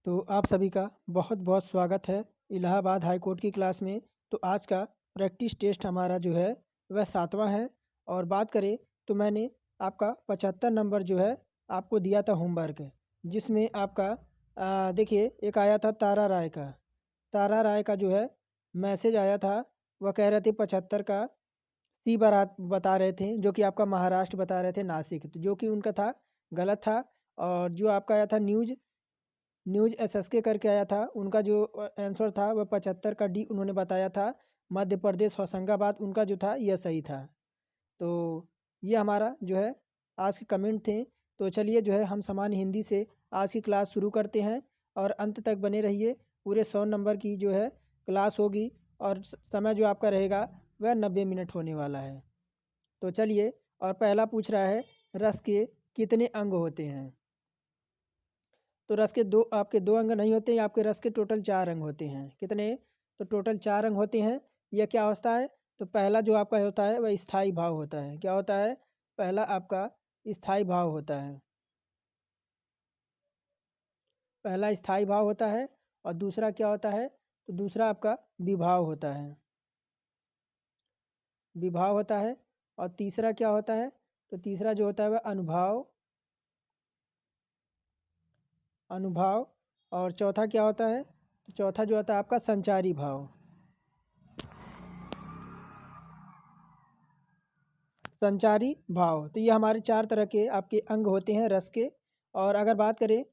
तो आप सभी का बहुत बहुत स्वागत है इलाहाबाद हाई कोर्ट की क्लास में। तो आज का प्रैक्टिस टेस्ट हमारा जो है वह 7वां है। और बात करें तो मैंने आपका 75 नंबर जो है आपको दिया था होमवर्क, जिसमें आपका देखिए एक आया था तारा राय का जो है मैसेज आया था। वह कह रहे थे 75 का सी बारात बता रहे थे, जो कि आपका महाराष्ट्र बता रहे थे नासिक, तो जो कि उनका था गलत था। और जो आपका आया था न्यूज़ न्यूज़ एसएसके करके आया था, उनका जो आंसर था वह 75 का डी उन्होंने बताया था। मध्य प्रदेश होशंगाबाद उनका जो था यह सही था। तो ये हमारा जो है आज के कमेंट थे। तो चलिए जो है हम सामान्य हिंदी से आज की क्लास शुरू करते हैं और अंत तक बने रहिए। पूरे 100 नंबर की जो है क्लास होगी और समय जो आपका रहेगा वह 90 मिनट होने वाला है। तो चलिए, और पहला पूछ रहा है रस के कितने अंग होते हैं। तो रस के दो आपके दो अंग नहीं होते हैं, आपके रस के टोटल 4 अंग होते हैं। कितने? तो टोटल 4 अंग होते हैं। यह क्या होता है? तो पहला जो आपका होता है वह स्थायी भाव होता है। क्या होता है? पहला आपका स्थायी भाव होता है। पहला स्थायी भाव होता है। और दूसरा क्या होता है? तो दूसरा आपका विभाव होता है। विभाव होता है। और तीसरा क्या होता है? तो तीसरा जो होता है वह अनुभाव। अनुभाव। और चौथा क्या होता है? तो चौथा जो होता है आपका संचारी भाव। संचारी भाव। तो ये हमारे 4 तरह के आपके अंग होते हैं रस के। और अगर बात करें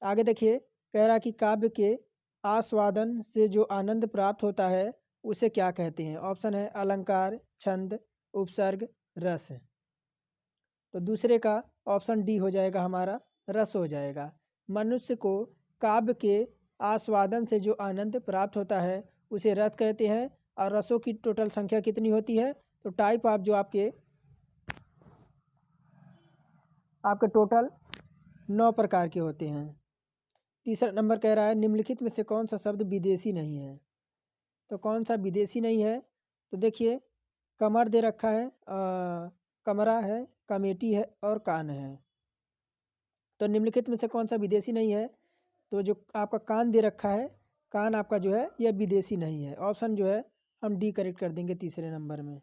आगे, देखिए कह रहा कि काव्य के आस्वादन से जो आनंद प्राप्त होता है उसे क्या कहते हैं। ऑप्शन है अलंकार, छंद, उपसर्ग, रस। तो दूसरे का ऑप्शन डी हो जाएगा हमारा, रस हो जाएगा। मनुष्य को काव्य के आस्वादन से जो आनंद प्राप्त होता है उसे रस कहते हैं। और रसों की टोटल संख्या कितनी होती है? तो टाइप ऑफ जो आपके आपके टोटल 9 प्रकार के होते हैं। तीसरा नंबर कह रहा है निम्नलिखित में से कौन सा शब्द विदेशी नहीं है। तो कौन सा विदेशी नहीं है? तो देखिए कमर दे रखा है, कमरा है, कमेटी है और कान है। तो निम्नलिखित में से कौन सा विदेशी नहीं है? तो जो आपका कान दे रखा है, कान आपका जो है यह विदेशी नहीं है। ऑप्शन जो है हम डी करेक्ट कर देंगे तीसरे नंबर में।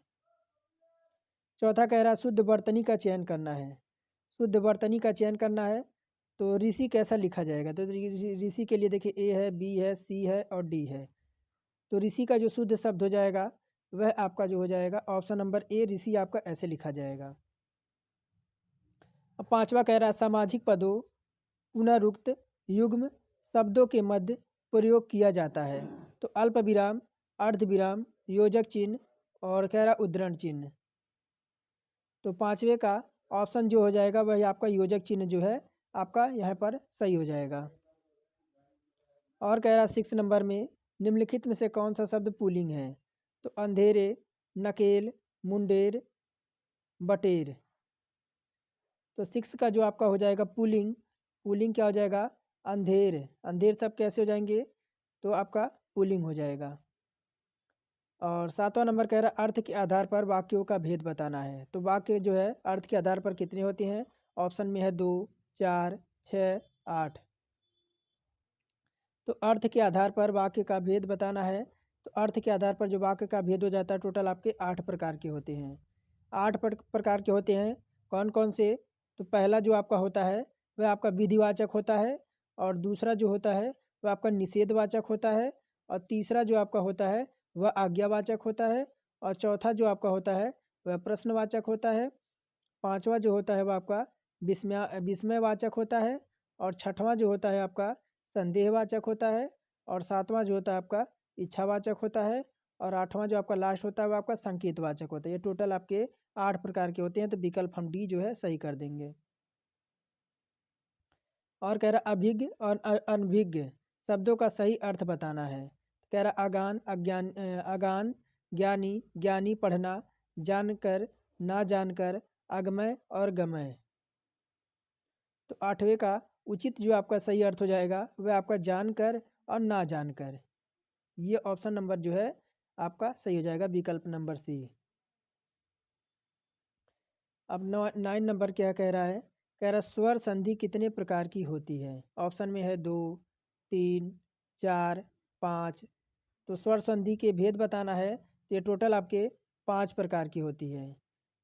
चौथा कह रहा है शुद्ध वर्तनी का चयन करना है। शुद्ध वर्तनी का चयन करना है तो ऋषि कैसा लिखा जाएगा? तो ऋषि के लिए देखिए ए है, बी है, सी है और डी है। तो ऋषि का जो शुद्ध शब्द हो जाएगा वह आपका जो हो जाएगा ऑप्शन नंबर ए, ऋषि आपका ऐसे लिखा जाएगा। अब पांचवा कह रहा है सामाजिक पदों पुनरुक्त युग्म शब्दों के मध्य प्रयोग किया जाता है। तो अल्प विराम, अर्ध विराम, योजक चिन्ह और कह रहा उद्धरण चिन्ह। तो पांचवे का ऑप्शन जो हो जाएगा वही आपका योजक चिन्ह जो है आपका यहाँ पर सही हो जाएगा। और कह रहा 6 नंबर में निम्नलिखित में से कौन सा शब्द पुल्लिंग है। तो अंधेरे, नकेल, मुंडेर, बटेर। तो 6 का जो आपका हो जाएगा पुल्लिंग, पुल्लिंग क्या हो जाएगा? अंधेर। अंधेर सब कैसे हो जाएंगे? तो आपका पुल्लिंग हो जाएगा। और 7वां नंबर कह रहा अर्थ के आधार पर वाक्यों का भेद बताना है। तो वाक्य जो है अर्थ के आधार पर कितने होते हैं? ऑप्शन में है 2, 4, 6, 8। तो अर्थ के आधार पर वाक्य का भेद बताना है। तो अर्थ के आधार पर जो वाक्य का भेद हो जाता है टोटल आपके 8 प्रकार के होते हैं। 8 प्रकार के होते हैं। कौन कौन से? तो पहला जो आपका होता है वह आपका विधिवाचक होता है। और दूसरा जो होता है वह आपका निषेधवाचक होता है। और तीसरा जो आपका होता है वह आज्ञावाचक होता है। और चौथा जो आपका होता है वह प्रश्नवाचक होता है। पांचवा जो होता है वह आपका विस्मयवाचक होता है। और छठवां जो होता है आपका संदेहवाचक होता है। और सातवां जो होता है आपका इच्छावाचक होता है। और आठवां जो आपका लास्ट होता है वो आपका संकेतवाचक होता है। ये टोटल आपके 8 प्रकार के होते हैं। तो विकल्प हम डी जो है सही कर देंगे। और कह रहा अभिज्ञ और अनभिज्ञ शब्दों का सही अर्थ बताना है। कह रहा अगान, अगान, ज्ञानी, ज्ञानी पढ़ना, जानकर, ना जानकर, अगमय और गमय। तो 8वें का उचित जो आपका सही अर्थ हो जाएगा वह आपका जानकर और ना जानकर। ये ऑप्शन नंबर जो है आपका सही हो जाएगा, विकल्प नंबर सी। अब 9 नंबर क्या कह रहा है? कह रहा स्वर संधि कितने प्रकार की होती है। ऑप्शन में है 2, 3, 4, 5। तो स्वर संधि के भेद बताना है तो ये टोटल आपके 5 प्रकार की होती है।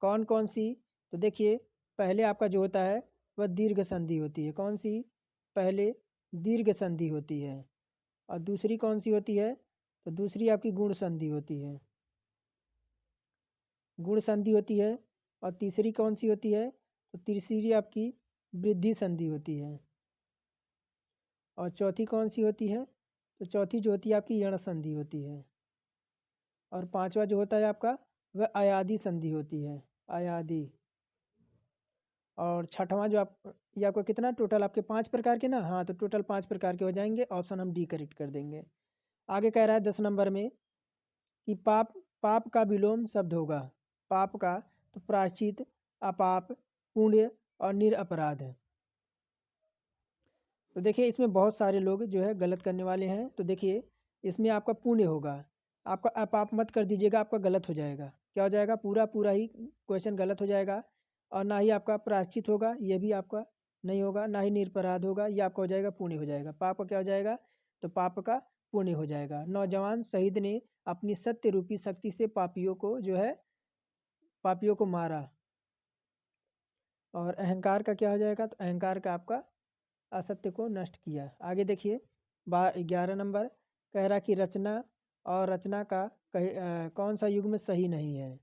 कौन कौन सी? तो देखिए, पहले आपका जो होता है वह दीर्घ संधि होती है। कौन सी? पहले दीर्घ संधि होती है। और दूसरी कौन सी होती है? तो दूसरी आपकी गुण संधि होती है। गुण संधि होती है। और तीसरी कौन सी होती है? तो तीसरी आपकी वृद्धि संधि होती है। और चौथी कौन सी होती है? तो चौथी जो होती है आपकी यण संधि होती है। और पांचवा जो होता है आपका वह अयादी संधि होती है, अयादी। और छठवां जो आप, ये आपको कितना टोटल आपके 5 प्रकार के ना, हाँ, तो टोटल 5 प्रकार के हो जाएंगे। ऑप्शन हम डी करेक्ट कर देंगे। आगे कह रहा है 10 नंबर में कि पाप पाप का विलोम शब्द होगा। पाप का तो प्रायश्चित, अपाप, पुण्य और निरपराध है। तो देखिए, इसमें बहुत सारे लोग जो है गलत करने वाले हैं। तो देखिए, इसमें आपका पुण्य होगा। आपका अपाप मत कर दीजिएगा, आपका गलत हो जाएगा। क्या हो जाएगा? पूरा पूरा ही क्वेश्चन गलत हो जाएगा। और ना ही आपका प्रायश्चित होगा, ये भी आपका नहीं होगा। ना ही निरपराध होगा, ये आपका हो जाएगा पुण्य हो जाएगा। पाप का क्या हो जाएगा? तो पाप का पुण्य हो जाएगा। नौजवान शहीद ने अपनी सत्य रूपी शक्ति से पापियों को जो है, पापियों को मारा। और अहंकार का क्या हो जाएगा? तो अहंकार का आपका असत्य को नष्ट किया। आगे देखिए, 11 नंबर कह रहा कि रचना और रचना का कौन सा युग्म सही नहीं है।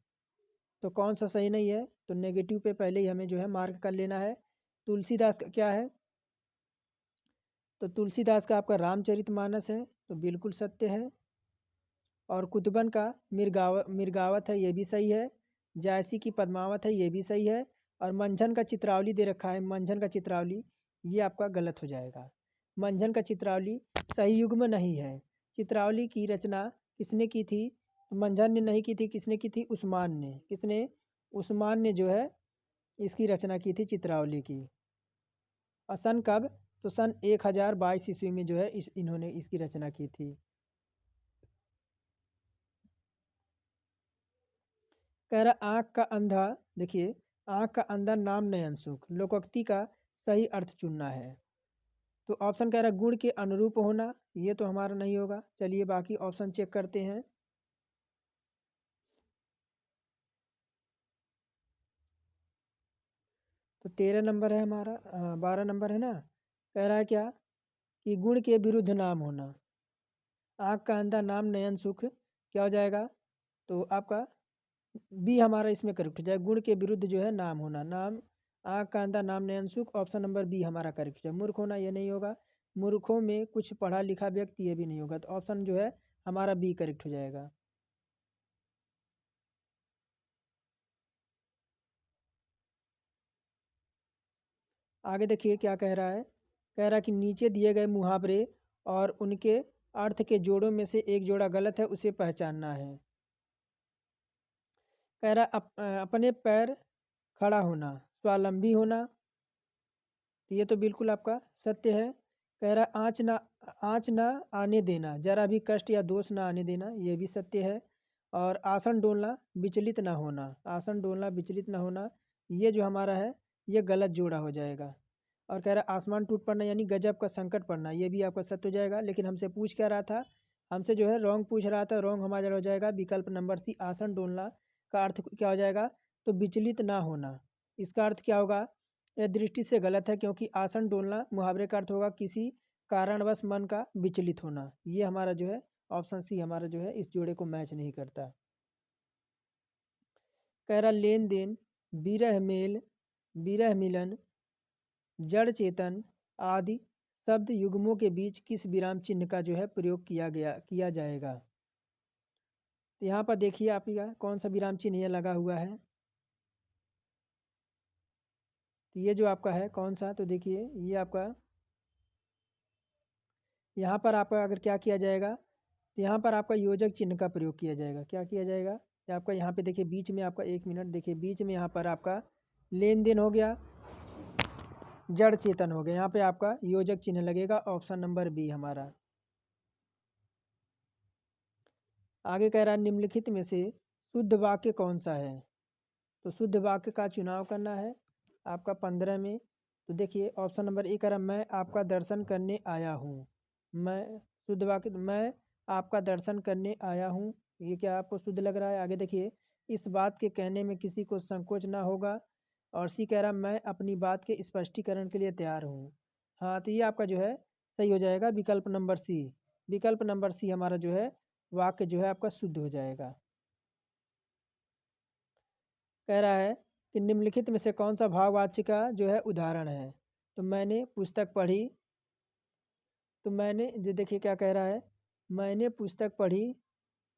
तो कौन सा सही नहीं है? तो नेगेटिव पे पहले ही हमें जो है मार्क कर लेना है। तुलसीदास का क्या है? तो तुलसीदास का आपका रामचरितमानस है, तो बिल्कुल सत्य है। और कुतुबन का मिर्गावत है, ये भी सही है। जायसी की पद्मावत है, ये भी सही है। और मंझन का चित्रावली दे रखा है, मंझन का चित्रावली, ये आपका गलत हो जाएगा। मंझन का चित्रावली सही युग्म नहीं है। चित्रावली की रचना किसने की थी? तो मंझन ने नहीं की थी, किसने की थी? उस्मान ने। किसने? उस्मान ने जो है इसकी रचना की थी, चित्रावली की। और सन कब? तो सन 1022 ईस्वी में जो है इन्होंने इसकी रचना की थी। कह रहा आँख का अंधा, देखिए, आँख का अंधा नाम नयन सुख, लोकोक्ति का सही अर्थ चुनना है। तो ऑप्शन कह रहा गुण के अनुरूप होना, ये तो हमारा नहीं होगा। चलिए बाकी ऑप्शन चेक करते हैं। तो 13 नंबर है हमारा, 12 नंबर है ना। कह रहा है क्या कि गुण के विरुद्ध नाम होना। आँख का अंधा नाम नयन सुख क्या हो जाएगा? तो आपका बी हमारा इसमें करेक्ट हो जाए। गुण के विरुद्ध जो है नाम होना, नाम, आँख का अंधा नाम नयन सुख। ऑप्शन नंबर बी हमारा करेक्ट हो जाए। मूर्ख होना, ये नहीं होगा। मूर्खों में कुछ पढ़ा लिखा व्यक्ति, ये भी नहीं होगा। तो ऑप्शन जो है हमारा बी करेक्ट हो जाएगा। आगे देखिए क्या कह रहा है। कह रहा है कि नीचे दिए गए मुहावरे और उनके अर्थ के जोड़ों में से एक जोड़ा गलत है, उसे पहचानना है। कह रहा अपने पैर खड़ा होना, स्वावलंबी होना, तो ये तो बिल्कुल आपका सत्य है। कह रहा आँच ना आने देना, जरा भी कष्ट या दोष ना आने देना, ये भी सत्य है। और आसन डोलना, विचलित ना होना, आसन डोलना विचलित ना होना, ये जो हमारा है ये गलत जोड़ा हो जाएगा। और कह रहा आसमान टूट पड़ना यानी गजब का संकट पड़ना, ये भी आपका सत्य हो जाएगा। लेकिन हमसे पूछ क्या रहा था? हमसे जो है रॉन्ग पूछ रहा था। रॉन्ग हमारा हो जाएगा विकल्प नंबर सी, आसन डोलना का अर्थ क्या हो जाएगा? तो विचलित ना होना। इसका अर्थ क्या होगा? यह दृष्टि से गलत है, क्योंकि आसन डोलना मुहावरे का अर्थ होगा किसी कारणवश मन का विचलित होना। ये हमारा जो है ऑप्शन सी हमारा जो है इस जोड़े को मैच नहीं करता। कह रहा लेन देन, विरह मेल, विरह मिलन, जड़ चेतन आदि शब्द युग्मों के बीच किस विराम चिन्ह का जो है प्रयोग किया जाएगा? तो यहाँ पर देखिए आप, कौन सा विराम चिन्ह ये लगा हुआ है। तो ये जो आपका है कौन सा, तो देखिए ये आपका, यहाँ पर आपका अगर क्या किया जाएगा, तो यहाँ पर आपका योजक चिन्ह का प्रयोग किया जाएगा। क्या किया जाएगा? ये आपका यहाँ पे देखिए बीच में आपका, एक मिनट देखिए, बीच में यहाँ पर आपका लेन देन हो गया, जड़ चेतन हो गया, यहाँ पे आपका योजक चिन्ह लगेगा। ऑप्शन नंबर बी हमारा। आगे कह रहा है निम्नलिखित में से शुद्ध वाक्य कौन सा है? तो शुद्ध वाक्य का चुनाव करना है आपका 15 में। तो देखिए ऑप्शन नंबर ए कह रहा मैं आपका दर्शन करने आया हूँ। मैं शुद्ध वाक्य मैं आपका दर्शन करने आया हूँ। ये क्या आपको शुद्ध लग रहा है? आगे देखिए, इस बात के कहने में किसी को संकोच ना होगा। और सी कह रहा मैं अपनी बात के स्पष्टीकरण के लिए तैयार हूँ। हाँ, तो ये आपका जो है सही हो जाएगा विकल्प नंबर सी। विकल्प नंबर सी हमारा जो है वाक्य जो है आपका शुद्ध हो जाएगा। कह रहा है कि निम्नलिखित में से कौन सा भाववाच्य का जो है उदाहरण है? तो मैंने पुस्तक पढ़ी। तो मैंने जो देखिए क्या कह रहा है, मैंने पुस्तक पढ़ी,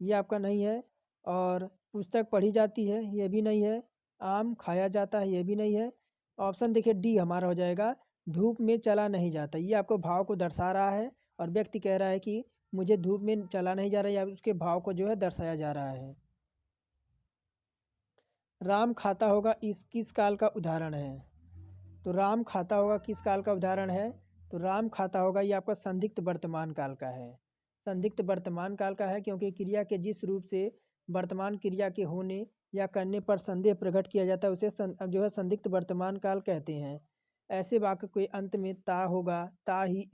ये आपका नहीं है। और पुस्तक पढ़ी जाती है, ये भी नहीं है। आम खाया जाता है, ये भी नहीं है। ऑप्शन देखिए डी हमारा हो जाएगा, धूप में चला नहीं जाता। ये आपको भाव को दर्शा रहा है और व्यक्ति कह रहा है कि मुझे धूप में चला नहीं जा रहा है, या उसके भाव को जो है दर्शाया जा रहा है। राम खाता होगा इस किस काल का उदाहरण है? तो राम खाता होगा किस काल का उदाहरण है? तो राम खाता होगा ये आपका संदिग्ध वर्तमान काल का है। संदिग्ध वर्तमान काल का है क्योंकि क्रिया के जिस रूप से वर्तमान क्रिया के होने या करने पर संदेह प्रकट किया जाता है उसे जो है संदिग्ध वर्तमान काल कहते हैं। ऐसे वाक्य के अंत में ता होगा, ता ही,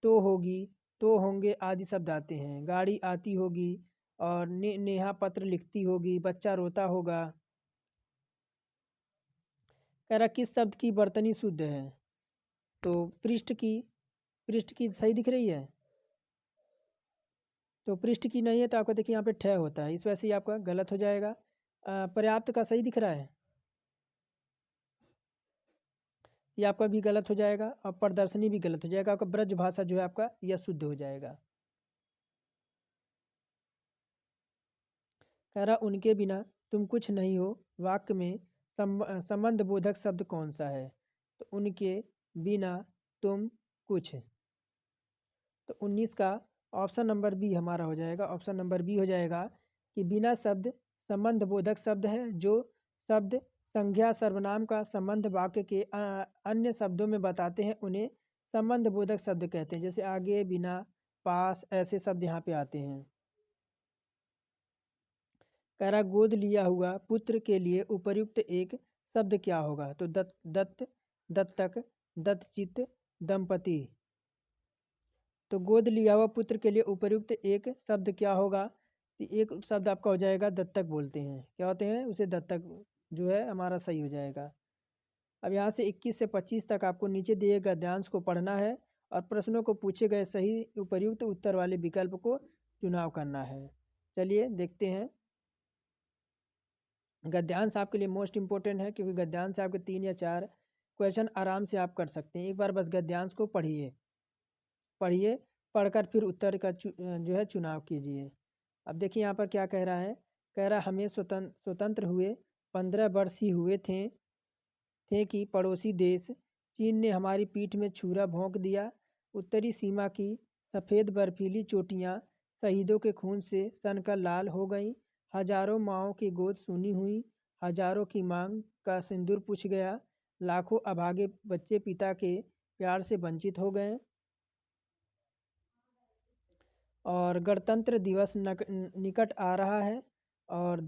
तो होगी, तो होंगे आदि शब्द आते हैं। गाड़ी आती होगी और नेहा पत्र लिखती होगी, बच्चा रोता होगा। कह रहा किस शब्द की वर्तनी शुद्ध है? तो पृष्ठ की सही दिख रही है। तो पृष्ठ की नहीं है तो आपका देखिए यहाँ पे ठय होता है, इस वजह से ये आपका गलत हो जाएगा। पर्याप्त का सही दिख रहा है, ये आपका भी गलत हो जाएगा। और प्रदर्शनी भी गलत हो जाएगा। आपका ब्रज भाषा जो है आपका यह शुद्ध हो जाएगा। कह रहा उनके बिना तुम कुछ नहीं हो वाक्य में संबंध बोधक शब्द कौन सा है? तो उनके बिना तुम कुछ। तो 19 का ऑप्शन नंबर बी हमारा हो जाएगा। ऑप्शन नंबर बी हो जाएगा कि बिना शब्द संबंध बोधक शब्द है। जो शब्द संज्ञा सर्वनाम का संबंध वाक्य के अन्य शब्दों में बताते हैं उन्हें संबंध बोधक शब्द कहते हैं। जैसे आगे, बिना, पास, ऐसे शब्द यहाँ पे आते हैं। कह रहा गोद लिया हुआ पुत्र के लिए उपर्युक्त एक शब्द क्या होगा? तो दत्त, दत्तक, दत्तचित, दंपति। तो गोद लिया हुआ पुत्र के लिए उपर्युक्त एक शब्द क्या होगा? तो एक शब्द आपका हो जाएगा दत्तक बोलते हैं। क्या होते हैं उसे? दत्तक जो है हमारा सही हो जाएगा। अब यहाँ से 21 से 25 तक आपको नीचे दिए गद्यांश को पढ़ना है और प्रश्नों को पूछे गए सही उपर्युक्त उत्तर वाले विकल्प को चुनाव करना है। चलिए देखते हैं। गद्यांश आपके लिए मोस्ट इंपॉर्टेंट है क्योंकि गद्यांश से आपके 3 या 4 क्वेश्चन आराम से आप कर सकते हैं। एक बार बस गद्यांश को पढ़िए, पढ़िए, पढ़कर फिर उत्तर का जो है चुनाव कीजिए। अब देखिए यहाँ पर क्या कह रहा है। कह रहा हमें स्वतंत्र हुए 15 वर्ष ही हुए थे कि पड़ोसी देश चीन ने हमारी पीठ में छुरा भोंक दिया। उत्तरी सीमा की सफ़ेद बर्फीली चोटियाँ शहीदों के खून से सनकर लाल हो गईं। हजारों माँओं की गोद सूनी हुई, हजारों की मांग का सिंदूर पुछ गया। लाखों अभागे बच्चे पिता के प्यार से वंचित हो गए। और गणतंत्र दिवस निकट आ रहा है और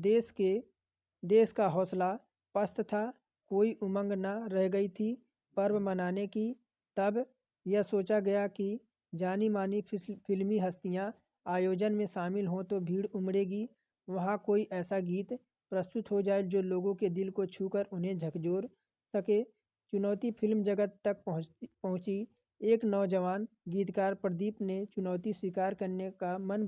देश का हौसला पस्त था। कोई उमंग न रह गई थी पर्व मनाने की। तब यह सोचा गया कि जानी मानी फिल्मी हस्तियां आयोजन में शामिल हों तो भीड़ उमड़ेगी। वहाँ कोई ऐसा गीत प्रस्तुत हो जाए जो लोगों के दिल को छूकर उन्हें झकझोर सके। चुनौती फिल्म जगत तक पहुँची। एक नौजवान गीतकार प्रदीप ने चुनौती स्वीकार करने का मन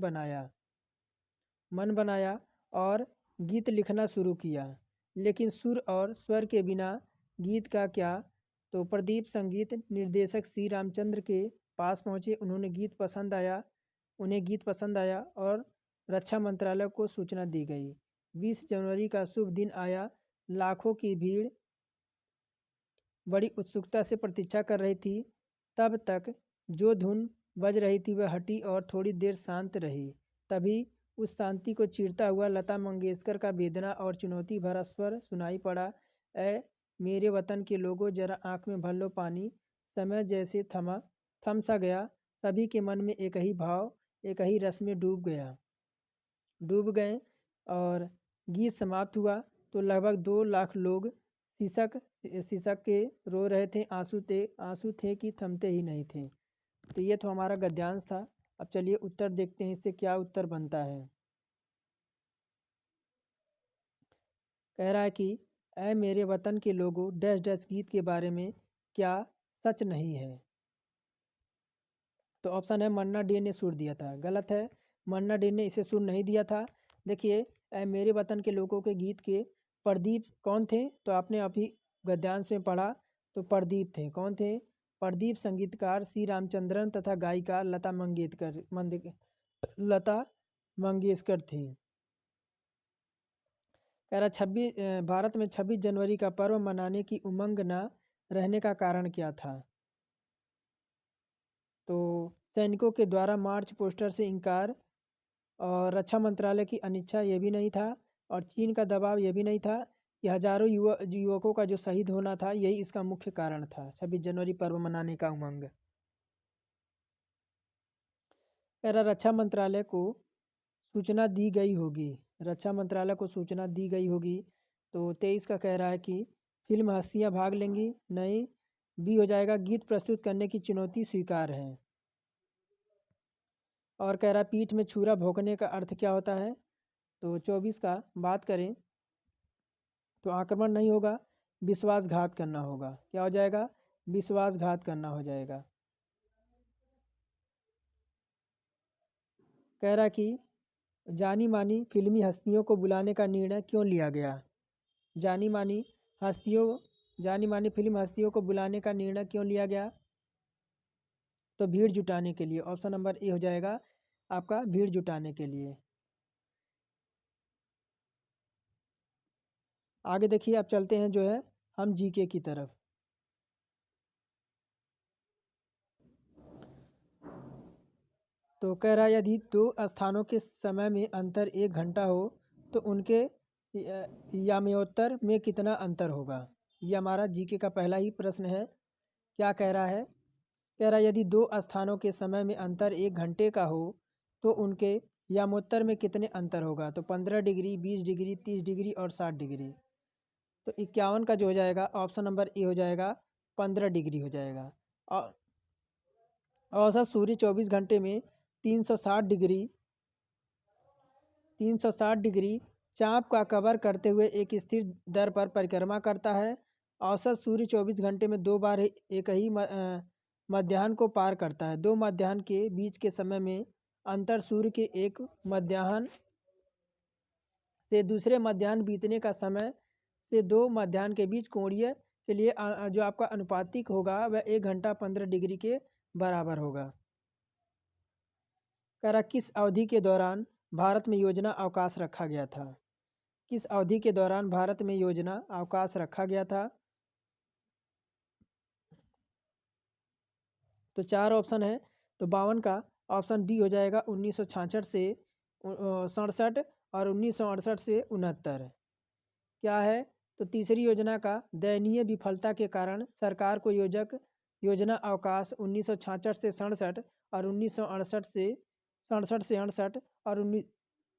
बनाया और गीत लिखना शुरू किया। लेकिन सुर और स्वर के बिना गीत का क्या? तो प्रदीप संगीत निर्देशक सी रामचंद्र के पास पहुँचे। उन्हें गीत पसंद आया और रक्षा मंत्रालय को सूचना दी गई। 20 जनवरी का शुभ दिन आया। लाखों की भीड़ बड़ी उत्सुकता से प्रतीक्षा कर रही थी। तब तक जो धुन बज रही थी वह हटी और थोड़ी देर शांत रही। तभी उस शांति को चीरता हुआ लता मंगेशकर का वेदना और चुनौती भरा स्वर सुनाई पड़ा। ए मेरे वतन के लोगों, जरा आंख में भर लो पानी। समय जैसे थम सा गया। सभी के मन में एक ही भाव, एक ही रस में डूब गए। और गीत समाप्त हुआ तो लगभग 2 लाख लोग सिसक सिसक के रो रहे थे। आंसू थे कि थमते ही नहीं थे। तो ये तो हमारा गद्यांश था। अब चलिए उत्तर देखते हैं, इससे क्या उत्तर बनता है। कह रहा है कि ऐ मेरे वतन के लोगों डैश डैश गीत के बारे में क्या सच नहीं है। तो ऑप्शन है मन्ना डे ने सुर दिया था, गलत है। मन्ना डे ने इसे सुर नहीं दिया था। देखिए ऐ मेरे वतन के लोगों के गीत के प्रदीप कौन थे, तो आपने अभी गद्यांश में पढ़ा, तो प्रदीप थे। कौन थे? प्रदीप संगीतकार सी रामचंद्रन तथा गायिका लता मंगेशकर थी। कह रहा भारत में 26 जनवरी का पर्व मनाने की उमंग न रहने का कारण क्या था? तो सैनिकों के द्वारा मार्च पोस्टर से इनकार, और रक्षा मंत्रालय की अनिच्छा ये भी नहीं था, और चीन का दबाव ये भी नहीं था, कि हजारों युवकों का जो शहीद होना था यही इसका मुख्य कारण था, 26 जनवरी पर्व मनाने का उमंग। कह रहा रक्षा मंत्रालय को सूचना दी गई होगी, रक्षा मंत्रालय को सूचना दी गई होगी। तो 23 का कह रहा है कि फिल्म हस्तियां भाग लेंगी, नहीं। बी हो जाएगा गीत प्रस्तुत करने की चुनौती स्वीकार है। और कह रहा पीठ में छुरा भोंकने का अर्थ क्या होता है? तो 24 का बात करें तो आक्रमण नहीं होगा, विश्वासघात करना होगा। क्या हो जाएगा? विश्वासघात करना हो जाएगा। कह रहा कि जानी मानी फिल्मी हस्तियों को बुलाने का निर्णय क्यों लिया गया? जानी मानी हस्तियों जानी मानी फिल्म हस्तियों को बुलाने का निर्णय क्यों लिया गया? तो भीड़ जुटाने के लिए। ऑप्शन नंबर ए हो जाएगा आपका, भीड़ जुटाने के लिए। आगे देखिए, अब चलते हैं जो है हम जीके की तरफ। तो कह रहा है यदि दो स्थानों के समय में अंतर 1 घंटा हो तो उनके याम्योत्तर में कितना अंतर होगा? ये हमारा जीके का पहला ही प्रश्न है। क्या कह रहा है? कह रहा है यदि दो स्थानों के समय में अंतर 1 घंटे का हो तो उनके यामोत्तर में कितने अंतर होगा? तो 15 डिग्री, 20 डिग्री, 30 डिग्री और 60 डिग्री। तो 51 का जो हो जाएगा ऑप्शन नंबर ए हो जाएगा, 15 डिग्री हो जाएगा। और औसत सूर्य 24 घंटे में 360 डिग्री 360 डिग्री चाँप का कवर करते हुए एक स्थिर दर पर परिक्रमा करता है। औसत सूर्य 24 घंटे में 2 बार एक ही मध्याह्न को पार करता है। 2 मध्याह्न के बीच के समय में अंतर सूर्य के एक मध्याह्न से दूसरे मध्याह्न बीतने का समय से 2 मध्याह्न के बीच कोणीय के लिए जो आपका अनुपातिक होगा वह 1 घंटा 15 डिग्री के बराबर होगा। कह रहा किस अवधि के दौरान भारत में योजना अवकाश रखा गया था? किस अवधि के दौरान भारत में योजना अवकाश रखा गया था? तो 4 ऑप्शन है, तो 52 का ऑप्शन बी हो जाएगा, 1966 से 67 और 1968 से 69। क्या है? तो तीसरी योजना का दयनीय विफलता के कारण सरकार को योजना अवकाश 1966 से 67 और 1968 और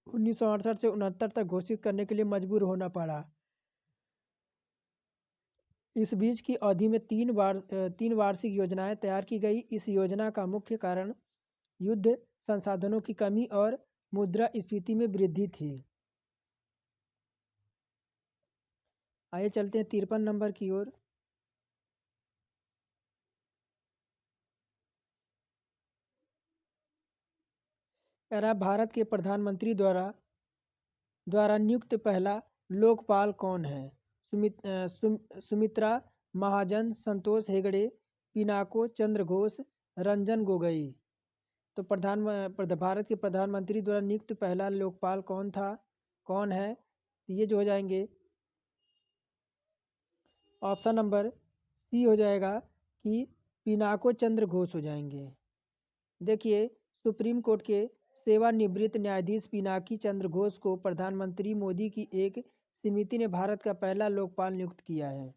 1968 से 69 तक घोषित करने के लिए मजबूर होना पड़ा। इस बीच की अवधि में 3 वार्षिक योजनाएं तैयार की गई। इस योजना का मुख्य कारण युद्ध संसाधनों की कमी और मुद्रास्फीति में वृद्धि थी। आइए चलते हैं 53 नंबर की ओर। कह रहा भारत के प्रधानमंत्री द्वारा नियुक्त पहला लोकपाल कौन है? सुमित्रा महाजन, संतोष हेगड़े, पिनाको चंद्र घोष, रंजन गोगोई। तो भारत के प्रधानमंत्री द्वारा नियुक्त पहला लोकपाल कौन था, कौन है? तो ये जो हो जाएंगे ऑप्शन नंबर सी हो जाएगा कि पिनाको चंद्र घोष हो जाएंगे। देखिए सुप्रीम कोर्ट के सेवानिवृत्त न्यायाधीश पिनाकी चंद्र घोष को प्रधानमंत्री मोदी की एक समिति ने भारत का पहला लोकपाल नियुक्त किया है।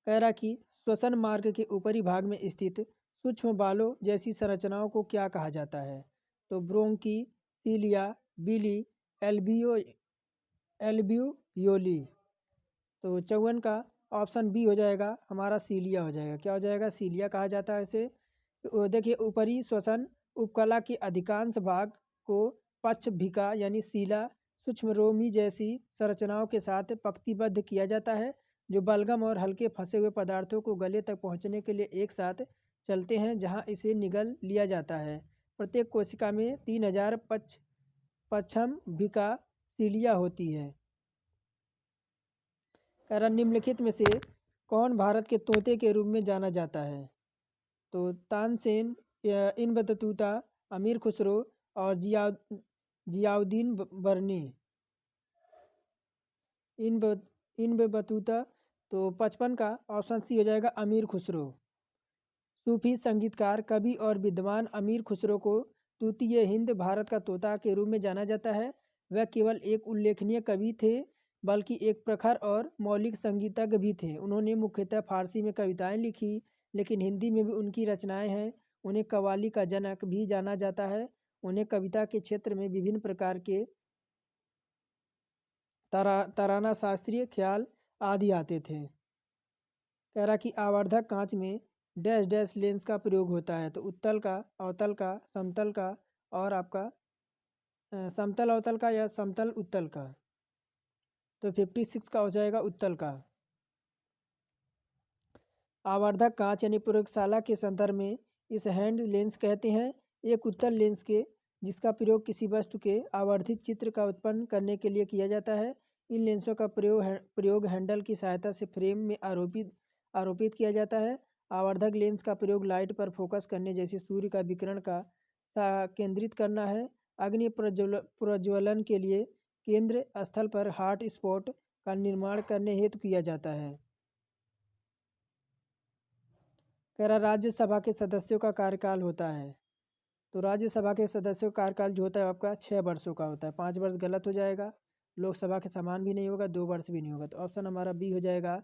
कह रहा कि श्वसन मार्ग के ऊपरी भाग में स्थित सूक्ष्म बालों जैसी संरचनाओं को क्या कहा जाता है? तो ब्रोंकी, सीलिया, बिली, एल्बियो एल्ब्यूयोली। तो 54 का ऑप्शन बी हो जाएगा हमारा सीलिया हो जाएगा। क्या हो जाएगा? सीलिया कहा जाता है इसे। तो देखिए ऊपरी श्वसन उपकला के अधिकांश भाग को पक्षभिका यानी सीला सूक्ष्मरोमी जैसी संरचनाओं के साथ पंक्तिबद्ध किया जाता है, जो बलगम और हल्के फंसे हुए पदार्थों को गले तक पहुंचने के लिए एक साथ चलते हैं, जहां इसे निगल लिया जाता है। प्रत्येक कोशिका में 3000 पक्षभिका सीलिया होती है। कह रहा निम्नलिखित में से कौन भारत के तोते के रूप में जाना जाता है? तो तानसेन, इन बतूता, अमीर खुसरो और जियाउद्दीन बर्नी। इन बतूता। तो 55 का ऑप्शन सी हो जाएगा अमीर खुसरो। सूफी संगीतकार, कवि और विद्वान अमीर खुसरो को तूतीय हिंद भारत का तोता के रूप में जाना जाता है। वह केवल एक उल्लेखनीय कवि थे, बल्कि एक प्रखर और मौलिक संगीतज्ञ भी थे। उन्होंने मुख्यतः फारसी में कविताएं लिखी, लेकिन हिंदी में भी उनकी रचनाएं हैं। उन्हें कव्वाली का जनक भी जाना जाता है। उन्हें कविता के क्षेत्र में विभिन्न प्रकार के तराना, शास्त्रीय ख्याल आदि आते थे। कह रहा कि आवर्धक कांच में डैश डैश लेंस का प्रयोग होता है। तो उत्तल का, अवतल का, समतल का और आपका समतल अवतल का या समतल उत्तल का। तो 56 का हो जाएगा उत्तल का। आवर्धक कांच यानी प्रयोगशाला के संदर्भ में इस हैंड लेंस कहते हैं, एक उत्तल लेंस के जिसका प्रयोग किसी वस्तु के आवर्धित चित्र का उत्पन्न करने के लिए किया जाता है। इन लेंसों का प्रयोग हैंडल की सहायता से फ्रेम में आरोपित किया जाता है। आवर्धक लेंस का प्रयोग लाइट पर फोकस करने जैसे सूर्य का विकिरण का केंद्रित करना है। अग्नि प्रज्वलन के लिए केंद्र स्थल पर हॉट स्पॉट का निर्माण करने हेतु किया जाता है। कह रहा राज्यसभा के सदस्यों का कार्यकाल होता है। तो राज्यसभा के सदस्यों का कार्यकाल जो होता है आपका 6 वर्षों का होता है। 5 वर्ष गलत हो जाएगा, लोकसभा के समान भी नहीं होगा, 2 वर्ष भी नहीं होगा। तो ऑप्शन हमारा बी हो जाएगा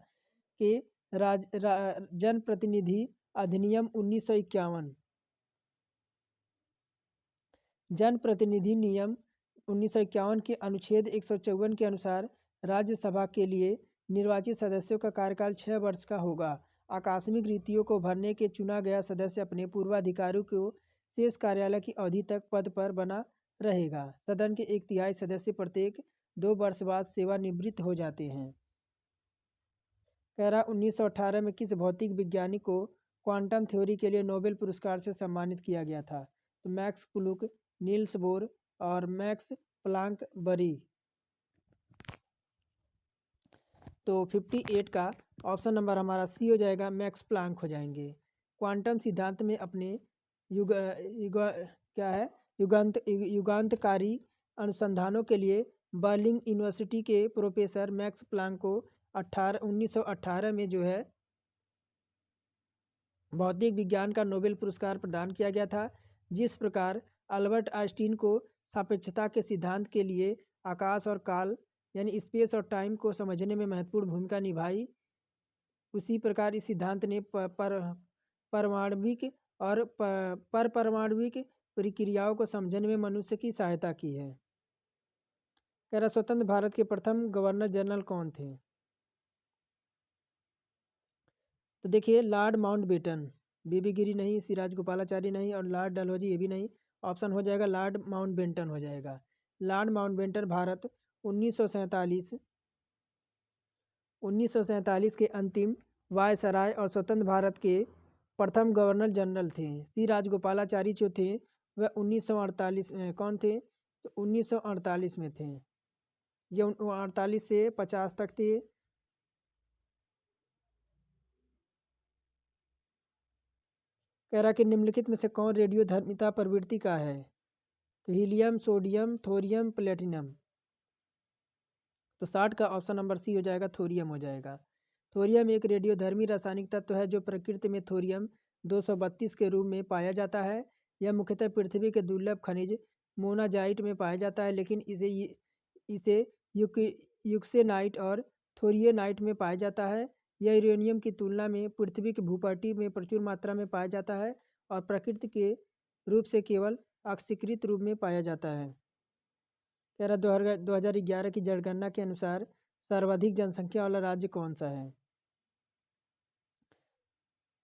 कि जनप्रतिनिधि अधिनियम 1951। जनप्रतिनिधि नियम 1951 के अनुच्छेद 154 के अनुसार राज्यसभा के लिए निर्वाचित सदस्यों का कार्यकाल 6 वर्ष का होगा। आकस्मिक रिक्तियों को भरने के चुना गया सदस्य अपने पूर्वाधिकारियों को शेष कार्यालय की अवधि तक पद पर बना रहेगा। सदन के 1/3 सदस्य प्रत्येक 2 वर्ष बाद सेवानिवृत्त हो जाते हैं। कह रहा 1918 में किस भौतिक विज्ञानी को क्वांटम थ्योरी के लिए नोबेल पुरस्कार से सम्मानित किया गया था? तो मैक्स प्लूक, नील्स बोर और मैक्स प्लांक बरी। तो 58 का ऑप्शन नंबर हमारा सी हो जाएगा, मैक्स प्लांक हो जाएंगे। क्वांटम सिद्धांत में अपने युगांतकारी अनुसंधानों के लिए बर्लिन यूनिवर्सिटी के प्रोफेसर मैक्स प्लांक को 1918 में जो है भौतिक विज्ञान का नोबेल पुरस्कार प्रदान किया गया था। जिस प्रकार अल्बर्ट आइंस्टीन को सापेक्षता के सिद्धांत के लिए आकाश और काल यानी स्पेस और टाइम को समझने में महत्वपूर्ण भूमिका निभाई, उसी प्रकार इस सिद्धांत ने परमाणविक और परमाणविक प्रक्रियाओं को समझने में मनुष्य की सहायता की है। कह रहा स्वतंत्र भारत के प्रथम गवर्नर जनरल कौन थे? तो देखिए लॉर्ड माउंटबेटन। बीबी गिरी नहीं, सिराज गोपालाचारी नहीं और लॉर्ड डलहौजी ये भी नहीं। ऑप्शन हो जाएगा लॉर्ड माउंटबेटन हो जाएगा। लॉर्ड माउंटबेटन भारत 1947 के अंतिम वायसराय और स्वतंत्र भारत के प्रथम गवर्नर जनरल थे। सी राजगोपालाचारी जो थे वह 1948 कौन थे? तो 1948 में थे। ये 48 से 50 तक थे। कह रहा कि निम्नलिखित में से कौन रेडियोधर्मिता प्रवृत्ति का है? तो हीलियम, सोडियम, थोरियम, प्लेटिनम। तो 60 का ऑप्शन नंबर सी हो जाएगा, थोरियम हो जाएगा। थोरियम एक रेडियोधर्मी रासायनिक तत्व है जो प्रकृति में थोरियम 232 के रूप में पाया जाता है। यह मुख्यतः पृथ्वी के दुर्लभ खनिज मोनाजाइट में पाया जाता है, लेकिन इसे यूक्सेनाइट और थोरियनाइट में पाया जाता है। यह यूरेनियम की तुलना में पृथ्वी की भूपट्टी में प्रचुर मात्रा में पाया जाता है और प्रकृति के रूप से केवल ऑक्सीकृत रूप में पाया जाता है। कह रहा 2011 की जनगणना के अनुसार सर्वाधिक जनसंख्या वाला राज्य कौन सा है?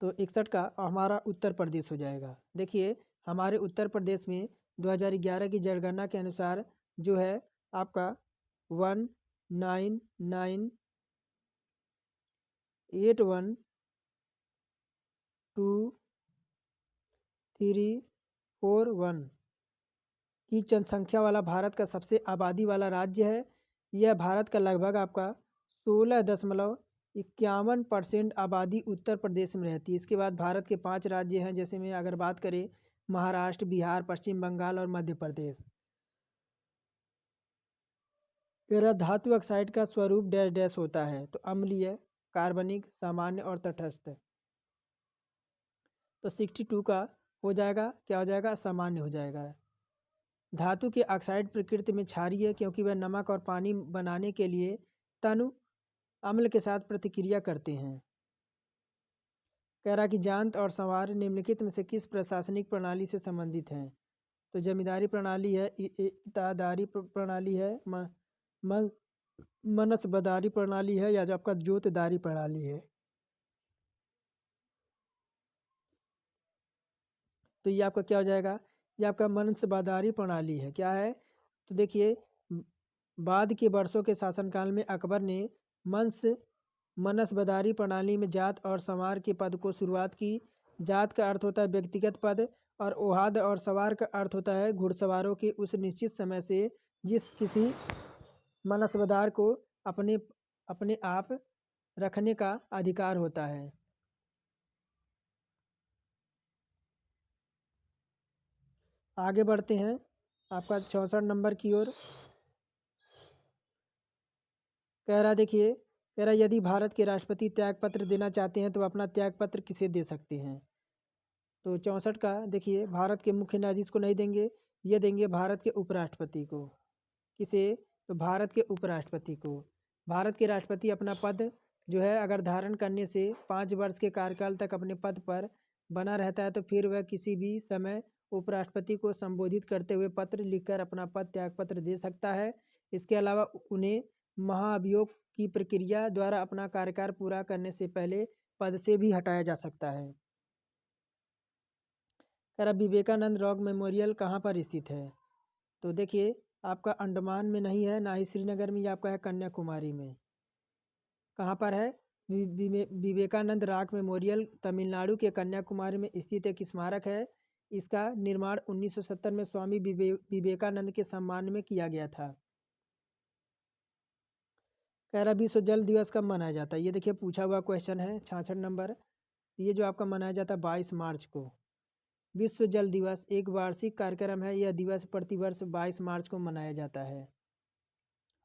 तो 61 का हमारा उत्तर प्रदेश हो जाएगा। देखिए हमारे उत्तर प्रदेश में 2011 की जनगणना के अनुसार जो है आपका 199,812,341 की जनसंख्या वाला भारत का सबसे आबादी वाला राज्य है। यह भारत का लगभग आपका 16.51% आबादी उत्तर प्रदेश में रहती है। इसके बाद भारत के 5 राज्य हैं, जैसे में अगर बात करें महाराष्ट्र, बिहार, पश्चिम बंगाल और मध्य प्रदेश। तेरा धातु ऑक्साइड का स्वरूप डैश डैश होता है, तो अम्लीय, कार्बनिक, सामान्य और तटस्थ। तो 62 का हो जाएगा, क्या हो जाएगा, सामान्य हो जाएगा। धातु के ऑक्साइड प्रकृति में क्षारीय है, क्योंकि वह नमक और पानी बनाने के लिए तनु अम्ल के साथ प्रतिक्रिया करते हैं। कह रहा कि जांत और संवार निम्नलिखित में से किस प्रशासनिक प्रणाली से संबंधित हैं? तो जमींदारी प्रणाली है, इतादारी प्रणाली है, मनसबदारी प्रणाली है, या जो आपका जोतदारी प्रणाली है। तो ये आपका क्या हो जाएगा, ये आपका मनसबदारी प्रणाली है। क्या है, तो देखिए बाद के वर्षों के शासनकाल में अकबर ने मनसबदारी प्रणाली में जात और संवार के पद को शुरुआत की। जात का अर्थ होता है व्यक्तिगत पद, और ओहाद और सवार का अर्थ होता है घुड़सवारों के उस निश्चित समय से जिस किसी मनसबदार को अपने अपने आप रखने का अधिकार होता है। आगे बढ़ते हैं आपका 64 नंबर की ओर। कह रहा देखिए, कह रहा यदि भारत के राष्ट्रपति त्यागपत्र देना चाहते हैं तो अपना त्यागपत्र किसे दे सकते हैं? तो 64 का देखिए, भारत के मुख्य न्यायाधीश को नहीं देंगे, ये देंगे भारत के उपराष्ट्रपति को। किसे? तो भारत के उपराष्ट्रपति को। भारत के राष्ट्रपति अपना पद जो है अगर धारण करने से 5 वर्ष के कार्यकाल तक अपने पद पर बना रहता है, तो फिर वह किसी भी समय उपराष्ट्रपति को संबोधित करते हुए पत्र लिखकर अपना पद त्यागपत्र दे सकता है। इसके अलावा उन्हें महाभियोग की प्रक्रिया द्वारा अपना कार्यकाल पूरा करने से पहले पद से भी हटाया जा सकता है। कह रहा विवेकानंद रॉक मेमोरियल कहाँ पर स्थित है? तो देखिए आपका अंडमान में नहीं है, ना ही श्रीनगर में, ये आपका है कन्याकुमारी में। कहाँ पर है? विवेकानंद रॉक मेमोरियल तमिलनाडु के कन्याकुमारी में स्थित एक स्मारक है। इसका निर्माण 1970 में स्वामी विवेकानंद के सम्मान में किया गया था। कह रहा विश्व जल दिवस कब मनाया जाता है? ये देखिए पूछा हुआ क्वेश्चन है, 66 नंबर। ये जो आपका मनाया जाता है 22 मार्च को। विश्व जल दिवस एक वार्षिक कार्यक्रम है। यह दिवस प्रतिवर्ष 22 मार्च को मनाया जाता है।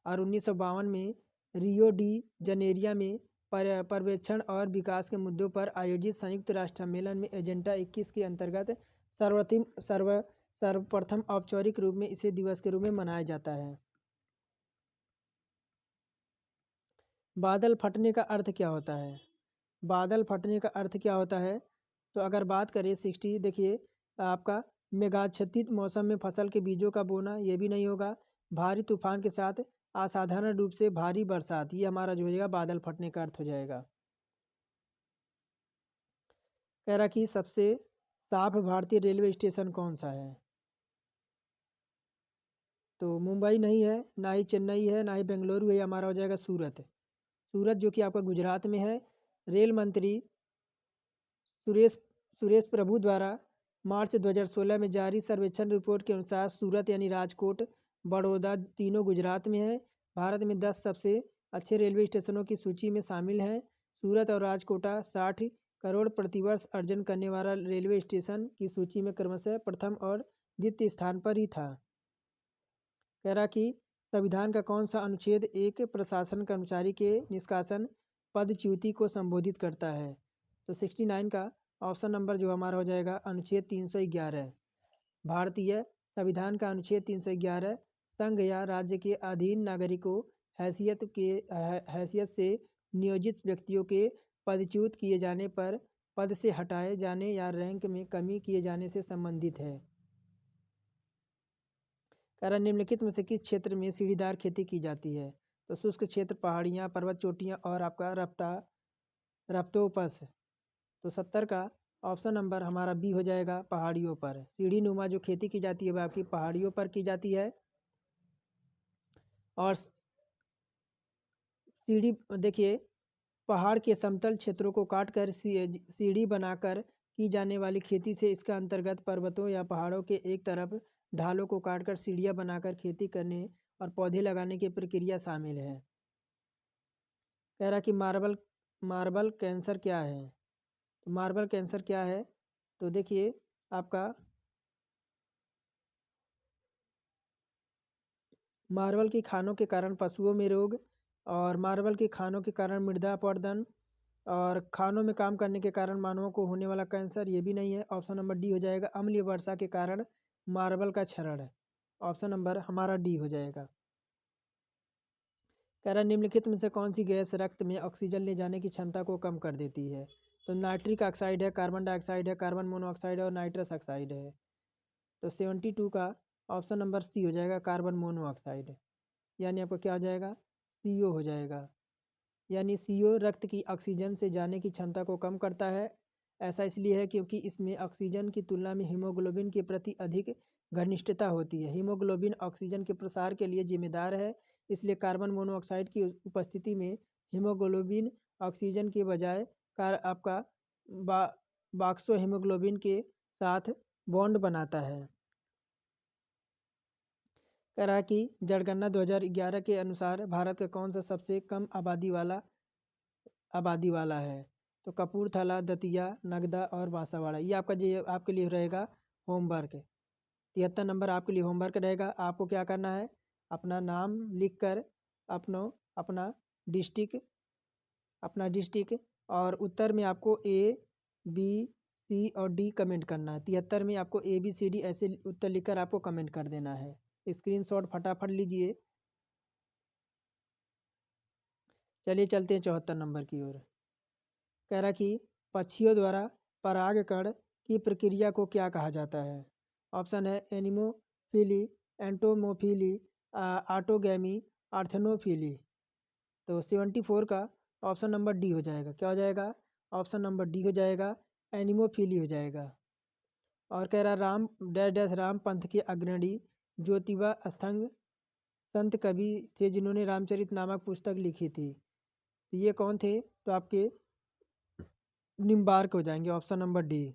और 1952 में रियो डी जनेरिया में पर्यवेक्षण और विकास के मुद्दों पर आयोजित संयुक्त राष्ट्र सम्मेलन में एजेंडा 21 के अंतर्गत सर्वप्रथम औपचारिक रूप में इसे दिवस के रूप में मनाया जाता है। बादल फटने का अर्थ क्या होता है? बादल फटने का अर्थ क्या होता है? तो अगर बात करें 60, देखिए आपका मेघाच्छादित मौसम में फसल के बीजों का बोना, ये भी नहीं होगा। भारी तूफान के साथ असाधारण रूप से भारी बरसात, ये हमारा जो हो जाएगा बादल फटने का अर्थ हो जाएगा। कह रहा कि सबसे साफ भारतीय रेलवे स्टेशन कौन सा है? तो मुंबई नहीं है, ना ही चेन्नई है, ना ही बेंगलुरु है, हमारा हो जाएगा सूरत। सूरत जो कि आपका गुजरात में है। रेल मंत्री सुरेश सुरेश प्रभु द्वारा मार्च 2016 में जारी सर्वेक्षण रिपोर्ट के अनुसार सूरत यानी राजकोट, बड़ौदा तीनों गुजरात में है। भारत में 10 सबसे अच्छे रेलवे स्टेशनों की सूची में शामिल हैं। सूरत और राजकोटा 60 करोड़ प्रतिवर्ष अर्जन करने वाला रेलवे स्टेशन की सूची में क्रमशः प्रथम और द्वितीय स्थान पर ही था। कह रहा कि संविधान का कौन सा अनुच्छेद एक प्रशासन कर्मचारी के निष्कासन पदच्युति को संबोधित करता है? तो 69 का ऑप्शन नंबर जो हमारा हो जाएगा अनुच्छेद 311। भारतीय संविधान का अनुच्छेद 311 संघ या राज्य के अधीन नागरिकों हैसियत से नियोजित व्यक्तियों के पदच्युत किए जाने पर पद से हटाए जाने या रैंक में कमी किए जाने से संबंधित है। कारण निम्नलिखित में से किस क्षेत्र में सीढ़ीदार खेती की जाती है? तो शुष्क क्षेत्र, पहाड़ियाँ, पर्वत चोटियाँ और आपका रफ्तोपस। तो 70 का ऑप्शन नंबर हमारा बी हो जाएगा, पहाड़ियों पर। सीढ़ी नुमा जो खेती की जाती है वह आपकी पहाड़ियों पर की जाती है। और सीढ़ी देखिए, पहाड़ के समतल क्षेत्रों को काटकर सीढ़ी बनाकर की जाने वाली खेती से इसका अंतर्गत पर्वतों या पहाड़ों के एक तरफ ढालों को काटकर सीढ़ियाँ बनाकर खेती करने और पौधे लगाने की प्रक्रिया शामिल है। कह रहा कि मार्बल मार्बल कैंसर क्या है? तो मार्बल कैंसर क्या है? तो देखिए आपका मार्बल की खानों के कारण पशुओं में रोग, और मार्बल की खानों के कारण मृदा अपरदन, और खानों में काम करने के कारण मानवों को होने वाला कैंसर, ये भी नहीं है। ऑप्शन नंबर डी हो जाएगा, अम्लीय वर्षा के कारण मार्बल का क्षरण है। ऑप्शन नंबर हमारा डी हो जाएगा। कह रहा निम्नलिखित में से कौन सी गैस रक्त में ऑक्सीजन ले जाने की क्षमता को कम कर देती है? तो नाइट्रिक ऑक्साइड है, कार्बन डाइऑक्साइड है, कार्बन मोनोऑक्साइड है और नाइट्रस ऑक्साइड है। तो 72 का ऑप्शन नंबर सी हो जाएगा, कार्बन मोनोऑक्साइड। यानी आपका क्या हो जाएगा, CO हो जाएगा। यानी CO रक्त की ऑक्सीजन से जाने की क्षमता को कम करता है। ऐसा इसलिए है क्योंकि इसमें ऑक्सीजन की तुलना में हीमोग्लोबिन के प्रति अधिक घनिष्ठता होती है। हीमोग्लोबिन ऑक्सीजन के प्रसार के लिए जिम्मेदार है, इसलिए कार्बन मोनोऑक्साइड की उपस्थिति में हीमोग्लोबिन ऑक्सीजन के बजाय आपका बा बॉक्सो हीमोग्लोबिन के साथ बॉन्ड बनाता है। कह रहा कि जनगणना 2011 के अनुसार भारत का कौन सा सबसे कम आबादी वाला है? तो कपूरथला, दतिया, नगदा और बांसावाड़ा। ये आपका जो आपके लिए रहेगा होमवर्क। 73 नंबर आपके लिए होमवर्क रहेगा। आपको क्या करना है, अपना नाम लिख कर अपनो अपना डिस्ट्रिक्ट और उत्तर में आपको A, B, C और D कमेंट करना है। 73 में आपको ABCD ऐसे उत्तर लिखकर आपको कमेंट कर देना है। स्क्रीनशॉट फटाफट लीजिए। चलिए चलते हैं 74 नंबर की ओर। कह रहा कि पक्षियों द्वारा परागकण की प्रक्रिया को क्या कहा जाता है? ऑप्शन है एनिमोफिली, एंटोमोफिली, ऑटोगैमी, आर्थनोफिली। तो 74 का ऑप्शन नंबर डी हो जाएगा। क्या हो जाएगा? ऑप्शन नंबर डी हो जाएगा, एनिमोफिली हो जाएगा। और कह रहा राम डैश डैश राम पंथ के अग्रणी ज्योतिबा स्थंग संत कवि थे जिन्होंने रामचरित नामक पुस्तक लिखी थी। तो ये कौन थे? तो आपके निम्बार्क हो जाएंगे। Option number D.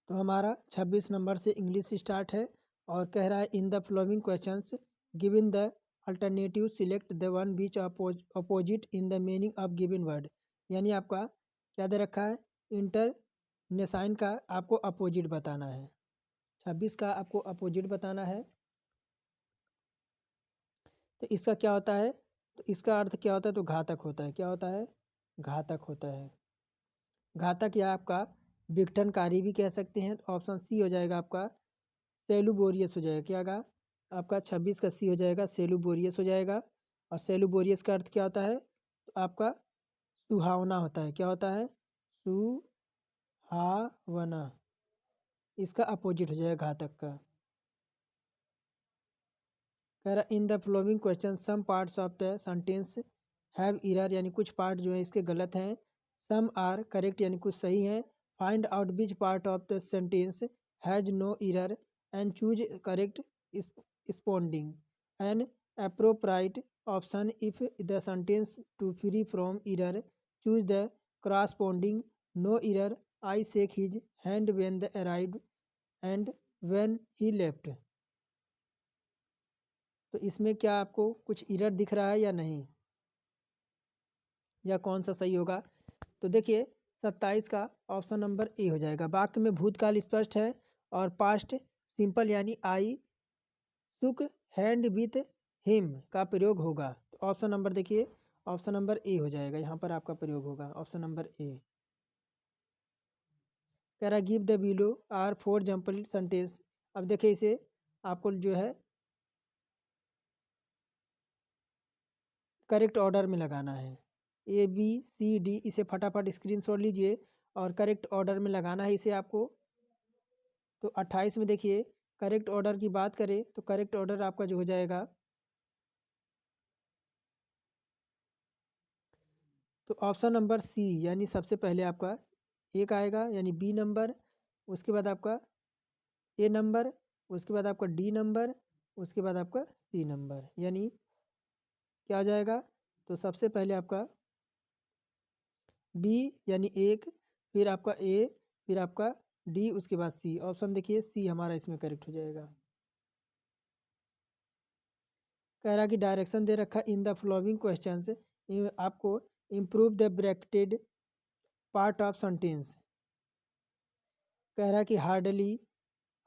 तो हमारा 26 नंबर से इंग्लिश स्टार्ट है और कह रहा है इन the following questions given the alternative select the one beach opposite in the meaning of given word. यानी आपका क्या दे रखा है, इंटर नेसाइन का आपको अपोजिट बताना है। 26 का आपको अपोजिट बताना है। तो इसका क्या होता है, तो इसका अर्थ क्या होता है, तो घातक होता है। क्या होता है? घातक होता है। घातक या आपका विघटनकारी भी कह सकते हैं। तो ऑप्शन सी हो जाएगा आपका सेलुबोरियस हो जाएगा। क्या होगा आपका? 26 का सी हो जाएगा, सेलुबोरियस हो जाएगा। और सेलुबोरियस का अर्थ क्या होता है, तो आपका सुहावना होता है। क्या होता है? सुहावना। इसका अपोजिट हो जाएगा घातक का। कह रहा in the following question some parts of the sentence have error, यानी कुछ पार्ट जो है इसके गलत हैं। सम आर करेक्ट, यानी कुछ सही है। Find out which part of the sentence has no error and choose corresponding an appropriate option if the sentence to free from error choose the corresponding no error I shake his hand when the arrived and when he left. तो इसमें क्या आपको कुछ error दिख रहा है या नहीं, या कौन सा सही होगा? तो देखिए 27 का ऑप्शन नंबर ए हो जाएगा। वाक्य में भूतकाल स्पष्ट है और पास्ट सिंपल यानी आई सुक हैंड विथ हिम का प्रयोग होगा। तो ऑप्शन नंबर देखिए, ऑप्शन नंबर ए हो जाएगा, यहाँ पर आपका प्रयोग होगा ऑप्शन नंबर ए। कह रहा give the below are four example sentence. अब देखिए इसे आपको जो है करेक्ट ऑर्डर में लगाना है। ABCD इसे फटाफट स्क्रीनशॉट लीजिए और करेक्ट ऑर्डर में लगाना है इसे आपको। तो 28 में देखिए करेक्ट ऑर्डर की बात करें तो करेक्ट ऑर्डर आपका जो हो जाएगा तो ऑप्शन नंबर सी यानी सबसे पहले आपका एक आएगा यानी बी नंबर, उसके बाद आपका ए नंबर, उसके बाद आपका डी नंबर, उसके बाद आपका सी नंबर, यानी क्या आ जाएगा। तो सबसे पहले आपका बी यानी एक, फिर आपका ए, फिर आपका डी, उसके बाद सी। ऑप्शन देखिए सी हमारा इसमें करेक्ट हो जाएगा। कह रहा कि डायरेक्शन दे रखा इन द फ्लोइंग क्वेश्चंस आपको improve the bracketed part of sentence. कह रहा कि hardly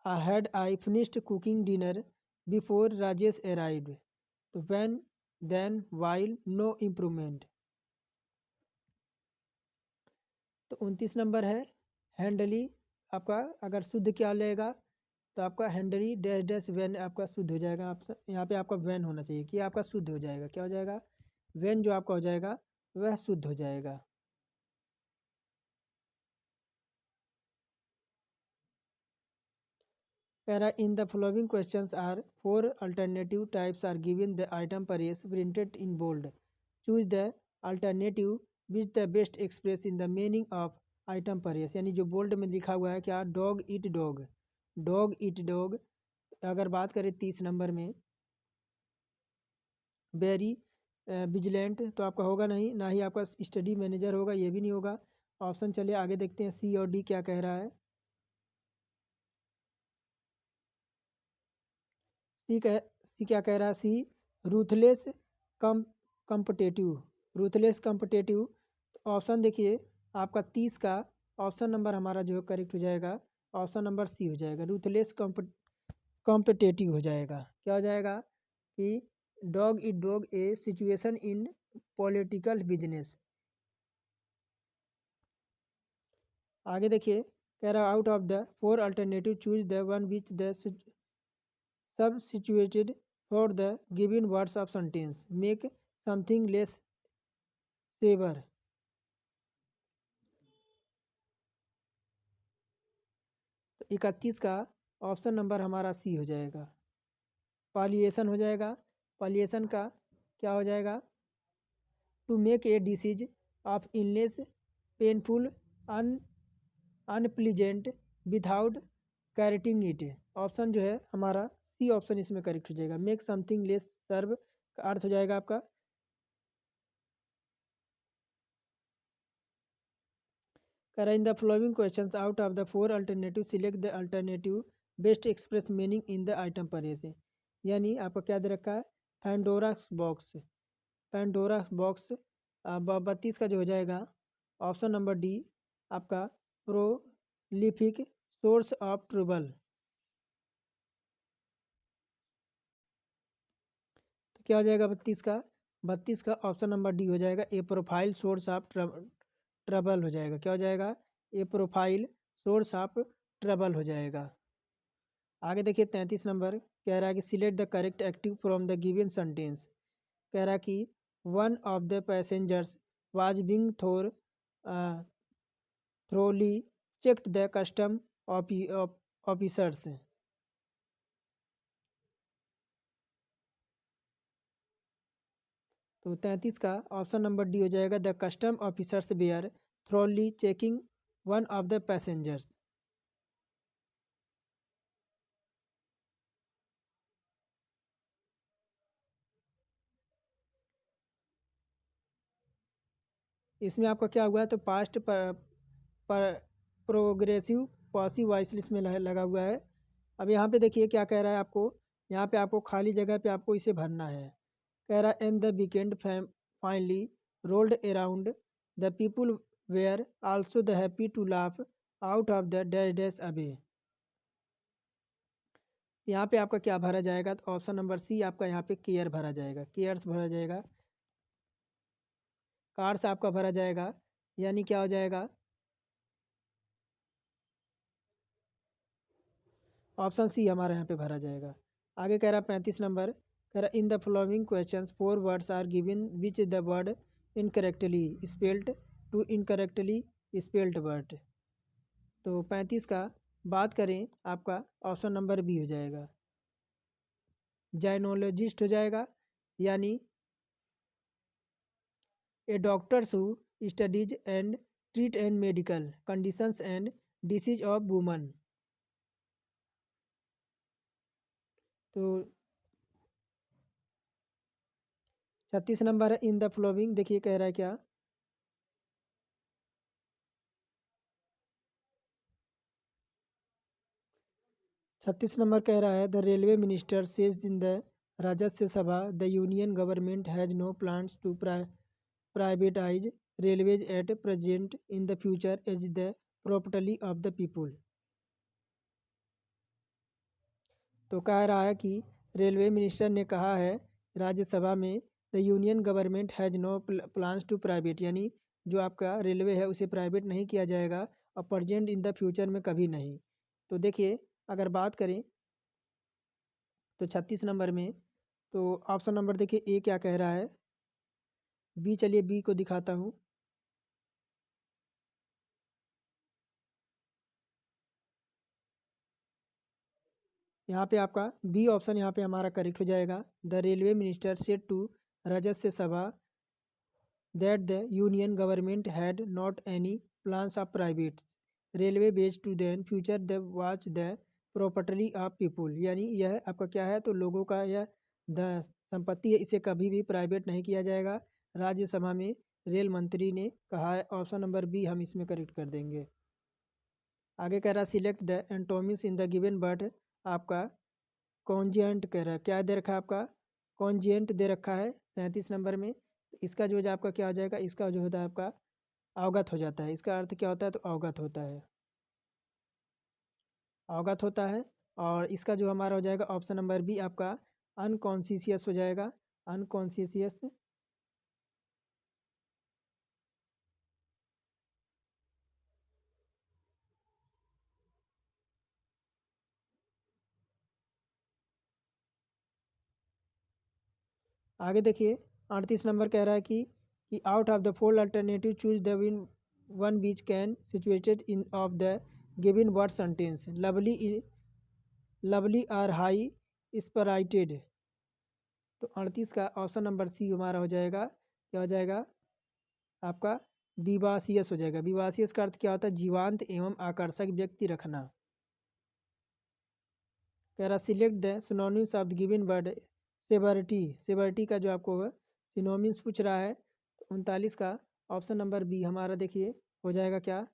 had I finished cooking dinner before Rajesh arrived, तो when, then, while, no improvement. तो 29 नंबर है हैंडली, आपका अगर शुद्ध क्या लेगा तो आपका हैंडली डैश डैश वैन आपका शुद्ध हो जाएगा। आप यहाँ पे आपका वैन होना चाहिए कि आपका शुद्ध हो जाएगा। क्या हो जाएगा, वैन जो आपका हो जाएगा वह शुद्ध हो जाएगा। कह रहा in the following questions are four alternative types are given the item per S printed in bold, choose the alternative which the best express in the meaning of item per S. यानी जो bold में लिखा हुआ है क्या, dog eat dog, dog eat dog. अगर बात करें 30 नंबर में वेरी विजिलेंट, तो आपका होगा नहीं, ना ही आपका स्टडी मैनेजर होगा, ये भी नहीं होगा। ऑप्शन चलिए आगे देखते हैं सी और डी क्या कह रहा है। सी क्या कह रहा है, सी रूथलेस कम कम्पटेटिव, रूथलेस कम्पटेटिव। ऑप्शन देखिए आपका 30 का ऑप्शन नंबर हमारा जो है करेक्ट हो जाएगा, ऑप्शन नंबर सी हो जाएगा, रूथलेस कॉम्पिटेटिव हो जाएगा। क्या हो जाएगा कि dog it dog a situation in political business. आगे देखिए कह रहा out of the four alternative choose the one which the sub situated for the given words of sentence, make something less saver. तो 31 का ऑप्शन नंबर हमारा सी हो जाएगा, पॉलिएशन हो जाएगा। पॉलिएशन का क्या हो जाएगा, to make a disease of illness painful and unpleasant without curating it. Option जो है हमारा सी ऑप्शन इसमें करेक्ट हो जाएगा, मेक समथिंग लेस सर्व का अर्थ हो जाएगा आपका। करा इन the following questions out of the four alternative select the alternative best express meaning in the item पर से। यानी आपका क्या दे रखा है, पैंडोरास बॉक्स, पैंडोरा बॉक्स। 32 का जो हो जाएगा ऑप्शन नंबर डी आपका प्रोलिफिक सोर्स ऑफ ट्रबल। तो क्या हो जाएगा 32 का, 32 का ऑप्शन नंबर डी हो जाएगा, ए प्रोफाइल सोर्स ऑफ ट्रबल हो जाएगा। क्या हो जाएगा, ए प्रोफाइल सोर्स ऑफ ट्रबल हो जाएगा। आगे देखिए 33 नंबर कह रहा है कि select the correct active from the given sentence. कह रहा है कि one of the passengers was being thoroughly checked the custom officers. तो 33 का ऑप्शन नंबर डी हो जाएगा, the custom officers were thoroughly checking one of the passengers. इसमें आपका क्या हुआ है, तो पास्ट पर प्रोग्रेसिव पॉसिव वॉइस इसमें लगा हुआ है। अब यहाँ पे देखिए क्या कह रहा है आपको, यहाँ पे आपको खाली जगह पे आपको इसे भरना है। कह रहा है and the weekend finally rolled around the people were also the happy to laugh out of the dash dash away. यहाँ पे आपका क्या भरा जाएगा, तो ऑप्शन नंबर सी आपका यहाँ पे केयर भरा जाएगा, केयर्स भरा जाएगा, कार्स आपका भरा जाएगा, यानी क्या हो जाएगा, ऑप्शन सी हमारे यहाँ पे भरा जाएगा। आगे कह रहा 35 नंबर कह रहा in the following questions four words are given which the word incorrectly spelled to incorrectly spelled word. तो 35 का बात करें आपका ऑप्शन नंबर बी हो जाएगा, जाइनोलॉजिस्ट हो जाएगा, यानी a doctors who studies and treat and medical conditions and disease of woman. तो 36 नंबर है इन द फ्लोइंग, देखिए कह रहा है क्या। 36 नंबर कह रहा है the railway minister says in the राजस्व सभा the union government has no plans to privatise railways at present in the future as the property of the people. तो कह रहा है कि रेलवे मिनिस्टर ने कहा है राज्यसभा में the union government has no plans to private, यानी जो आपका रेलवे है उसे प्राइवेट नहीं किया जाएगा और प्रजेंट इन द फ्यूचर में कभी नहीं। तो देखिए अगर बात करें तो 36 नंबर में तो ऑप्शन नंबर देखिए ए क्या कह रहा है। बी, चलिए बी को दिखाता हूँ। यहाँ पे आपका बी ऑप्शन यहाँ पे हमारा करेक्ट हो जाएगा। The railway minister said to राजस्व सभा that the union government had not any plans of private railway based to then future the watch the property of people, यानी यह आपका क्या है तो लोगों का यह द संपत्ति है, इसे कभी भी प्राइवेट नहीं किया जाएगा, राज्यसभा में रेल मंत्री ने कहा है। ऑप्शन नंबर बी हम इसमें करेक्ट कर देंगे। आगे कह रहा है select the antonyms in the given but आपका कॉन्जिएंट कह रहा है, क्या दे रखा है आपका कॉन्जिएंट दे रखा है 37 नंबर में। तो इसका जो है आपका क्या हो जाएगा, इसका जो होता है आपका अवगत हो जाता है। इसका अर्थ क्या होता है तो अवगत होता है, अवगत होता है। और इसका जो हमारा हो जाएगा ऑप्शन नंबर बी आपका अनकॉन्शियस हो जाएगा, अनकॉन्शियस। आगे देखिए 38 नंबर कह रहा है कि out of the four alternative choose the win one which can situated in of the given word sentence lovely are high spirited. तो 38 का ऑप्शन नंबर सी हमारा हो जाएगा, क्या हो जाएगा आपका विवासियस हो जाएगा। विवासियस का अर्थ क्या होता है जीवांत एवं आकर्षक व्यक्ति रखना। कह रहा select the synonyms of the given word severity, severity का जो आपको सिनोनिम्स पूछ रहा है। तो 39 का ऑप्शन नंबर बी हमारा देखिए हो जाएगा क्या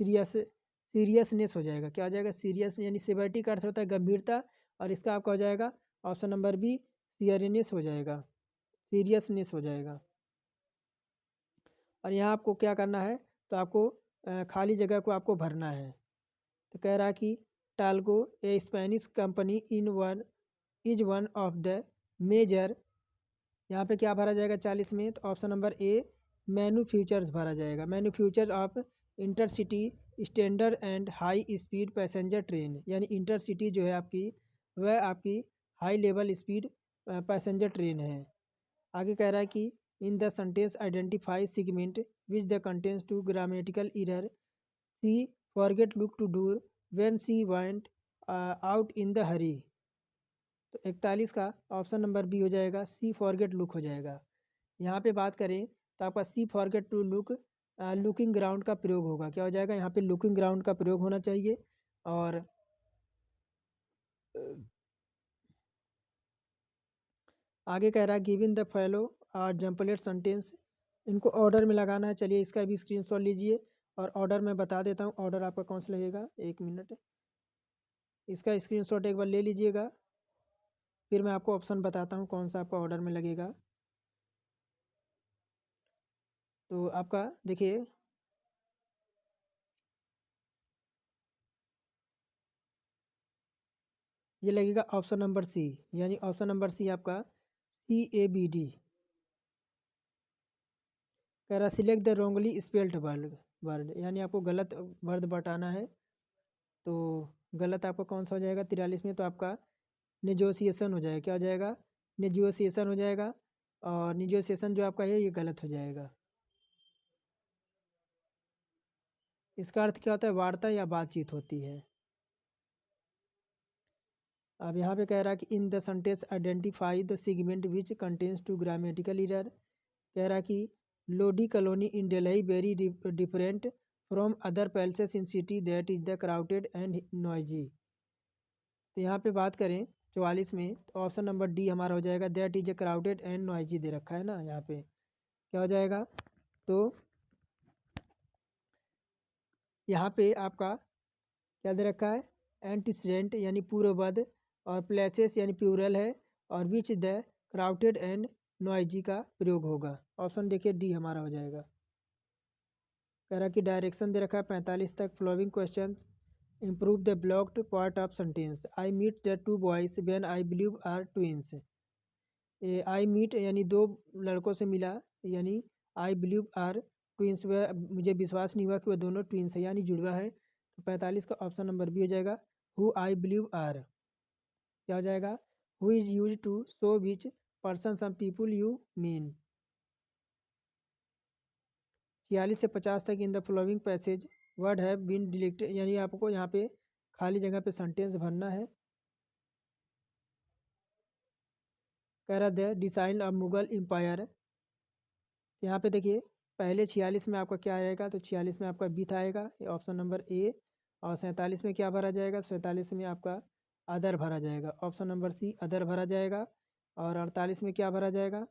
सीरियसनेस हो जाएगा, क्या हो जाएगा सीरियस, यानी सेवर्टी का अर्थ होता है गंभीरता, और इसका आपका हो जाएगा ऑप्शन नंबर बी सीरियसनेस हो जाएगा, सीरियसनेस हो जाएगा। और यहाँ आपको क्या करना है तो आपको खाली जगह को आपको भरना है। तो कह रहा है कि Talgo a Spanish company in one is one of the major, यहाँ पे क्या भरा जाएगा 40 में तो ऑप्शन नंबर ए मैन्युफैक्चर्स भरा जाएगा, manufacturer of intercity standard and high speed passenger train, यानी इंटरसिटी जो है आपकी वह आपकी high level speed passenger train है। आगे कह रहा है कि in the sentence identify segment which the contains to grammatical error she forget look to door when she went out in the hurry. तो 41 का ऑप्शन नंबर बी हो जाएगा सी फॉरगेट लुक हो जाएगा। यहाँ पे बात करें तो आपका she forget to look looking gerund का प्रयोग होगा, क्या हो जाएगा यहाँ पे लुकिंग ग्राउंड का प्रयोग होना चाहिए। और आगे कह रहा है given the following are jumbled sentence, इनको ऑर्डर में लगाना है। चलिए इसका भी स्क्रीनशॉट लीजिए और ऑर्डर में बता देता हूँ ऑर्डर आपका कौन सा लगेगा, एक मिनट इसका स्क्रीनशॉट एक बार ले लीजिएगा, फिर मैं आपको ऑप्शन बताता हूँ कौन सा आपका ऑर्डर में लगेगा। तो आपका देखिए ये लगेगा ऑप्शन नंबर सी, यानी ऑप्शन नंबर सी आपका CABD। कह रहा select the Rongli spelt word word, यानी आपको गलत वर्ड बताना है। तो गलत आपका कौन सा हो जाएगा 43 में तो आपका नेगोशिएशन हो जाएगा, क्या हो जाएगा नेगोशिएशन हो जाएगा। और नेगोशिएशन जो आपका है ये गलत हो जाएगा। इसका अर्थ क्या होता है वार्ता या बातचीत होती है। अब यहाँ पे कह रहा है कि in the sentence identify the segment which contains two grammatical error, कह रहा है कि Lodi colony in Delhi very different from other palaces in city that is the crowded and noisy. तो यहाँ पे बात करें 44 में, तो ऑप्शन नंबर डी हमारा हो जाएगा, that is a crowded and noisy दे रखा है ना। यहाँ पे क्या हो जाएगा, तो यहाँ पे आपका क्या दे रखा है, एंटीसीडेंट यानी पूर्ववद, और प्लेसेस यानी प्लूरल है, और which the crowded and noisy का प्रयोग होगा। ऑप्शन देखिए डी हमारा हो जाएगा। कह रहा कि डायरेक्शन दे रखा है 45 तक। Following question improve the blocked part of sentence. I meet the two boys when I believe are twins. I meet यानी दो लड़कों से मिला, यानी आई बिलीव आर ट्विंस, वह मुझे विश्वास नहीं हुआ कि वह दोनों ट्विंस है यानी जुड़वा है। तो 45 का ऑप्शन नंबर बी हो जाएगा, हु आई बिलीव आर। क्या हो जाएगा, who is use to show which person some people you mean. 46 से 50 तक in the following passage word have been deleted, यानी आपको यहाँ पे खाली जगह पे सेंटेंस भरना है। कह रहा the design of Mughal empire. यहाँ पे देखिए पहले 46 में आपका क्या आएगा, तो 46 में आपका बीथ आएगा, ये ऑप्शन नंबर ए। और 47 में क्या भरा जाएगा, 47 में आपका अदर भरा जाएगा, ऑप्शन नंबर सी अदर भरा जाएगा। और 48 में क्या भरा जाएगा,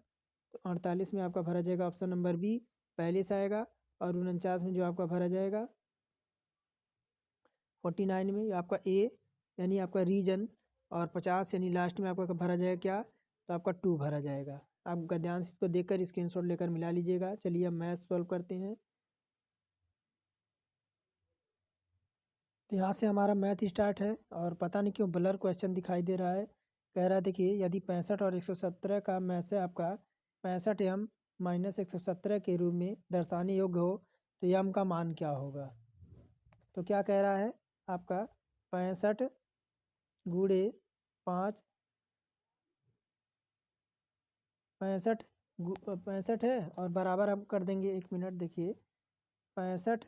तो 48 में आपका भरा जाएगा ऑप्शन नंबर बी पहले से आएगा। और 49 में जो आपका भरा जाएगा 49 में आपका ए यानी आपका रीजन। और 50 यानी लास्ट में आपका भरा जाएगा क्या, तो आपका टू भरा जाएगा। आप गद्यांश इसको देखकर स्क्रीनशॉट लेकर मिला लीजिएगा। चलिए अब मैथ सॉल्व करते हैं। तो यहाँ से हमारा मैथ स्टार्ट है, और पता नहीं क्यों ब्लर क्वेश्चन दिखाई दे रहा है। कह रहा है देखिए, यदि 65 और 117 का में से आपका 65 एम माइनस 117 के रूप में दर्शाने योग्य हो तो यम का मान क्या होगा। तो क्या कह रहा है आपका 65 गुणे 5, 65 65 है, और बराबर हम कर देंगे, 1 मिनट देखिए, 65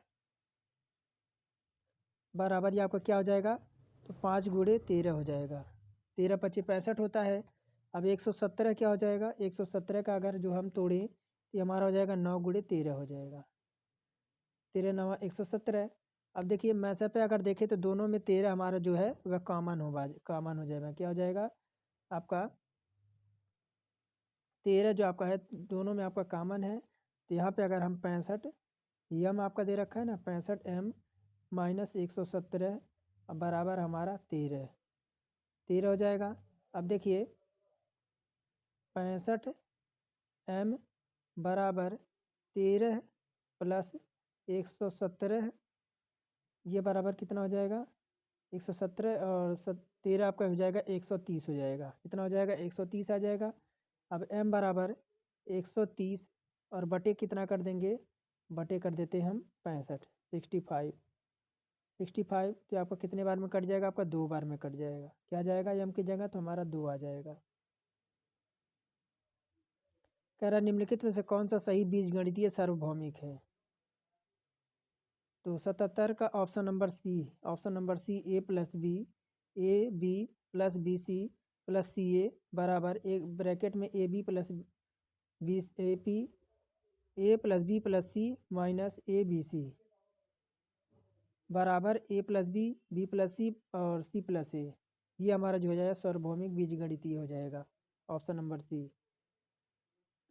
बराबर ये आपका क्या हो जाएगा, तो 5 गुणे 13 हो जाएगा। 13 पच्चीस 65 होता है। अब 117 क्या हो जाएगा, 117 का अगर जो हम तोड़ें तो ये हमारा हो जाएगा 9 गुणे 13 हो जाएगा। 13 9 117। अब देखिए मैसे पे अगर देखें तो दोनों में 13 हमारा जो है वह कॉमन हो जाएगा। क्या हो जाएगा आपका 13 जो आपका है दोनों में आपका कॉमन है। तो यहाँ पे अगर हम 65 यम आपका दे रखा है ना, 65 एम माइनस 117 बराबर हमारा 13 हो जाएगा। अब देखिए 65 एम बराबर 13 प्लस 117, ये बराबर कितना हो जाएगा, 117 और 13 आपका हो जाएगा 130 हो जाएगा। कितना हो जाएगा, 130 आ जाएगा। अब m बराबर 130 और बटे कितना कर देंगे, बटे कर देते हैं हम 65, 65 तो आपका कितने बार में कट जाएगा, आपका 2 बार में कट जाएगा। क्या जाएगा m की जगह, तो हमारा 2 आ जाएगा। कह रहा निम्नलिखित में से कौन सा सही बीजगणितीय सार्वभौमिक है। तो 77 का option number C A B plus B C plus C A बराबर एक ब्रैकेट में A B plus B A P A plus B plus C minus A B C बराबर A plus B plus C और C plus ए। ये हमारा जो हो जाएगा सार्वभौमिक बीजगणितीय हो जाएगा, ऑप्शन नंबर सी।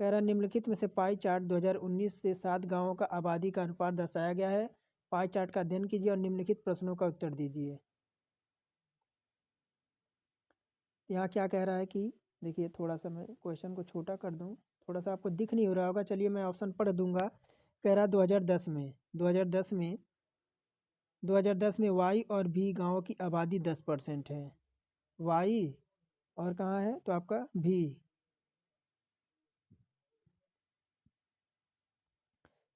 कह रहा निम्नलिखित में से पाई चार्ट 2019 से 7 गांवों का आबादी का अनुपात दर्शाया गया है। पाई चार्ट का अध्ययन कीजिए और निम्नलिखित प्रश्नों का उत्तर दीजिए। यहाँ क्या कह रहा है कि देखिए, थोड़ा सा मैं क्वेश्चन को छोटा कर दूँ, थोड़ा सा आपको दिख नहीं हो रहा होगा, चलिए मैं ऑप्शन पढ़ दूंगा। कह रहा 2010 में वाई और भी गाँव की आबादी 10% है। वाई और कहाँ है, तो आपका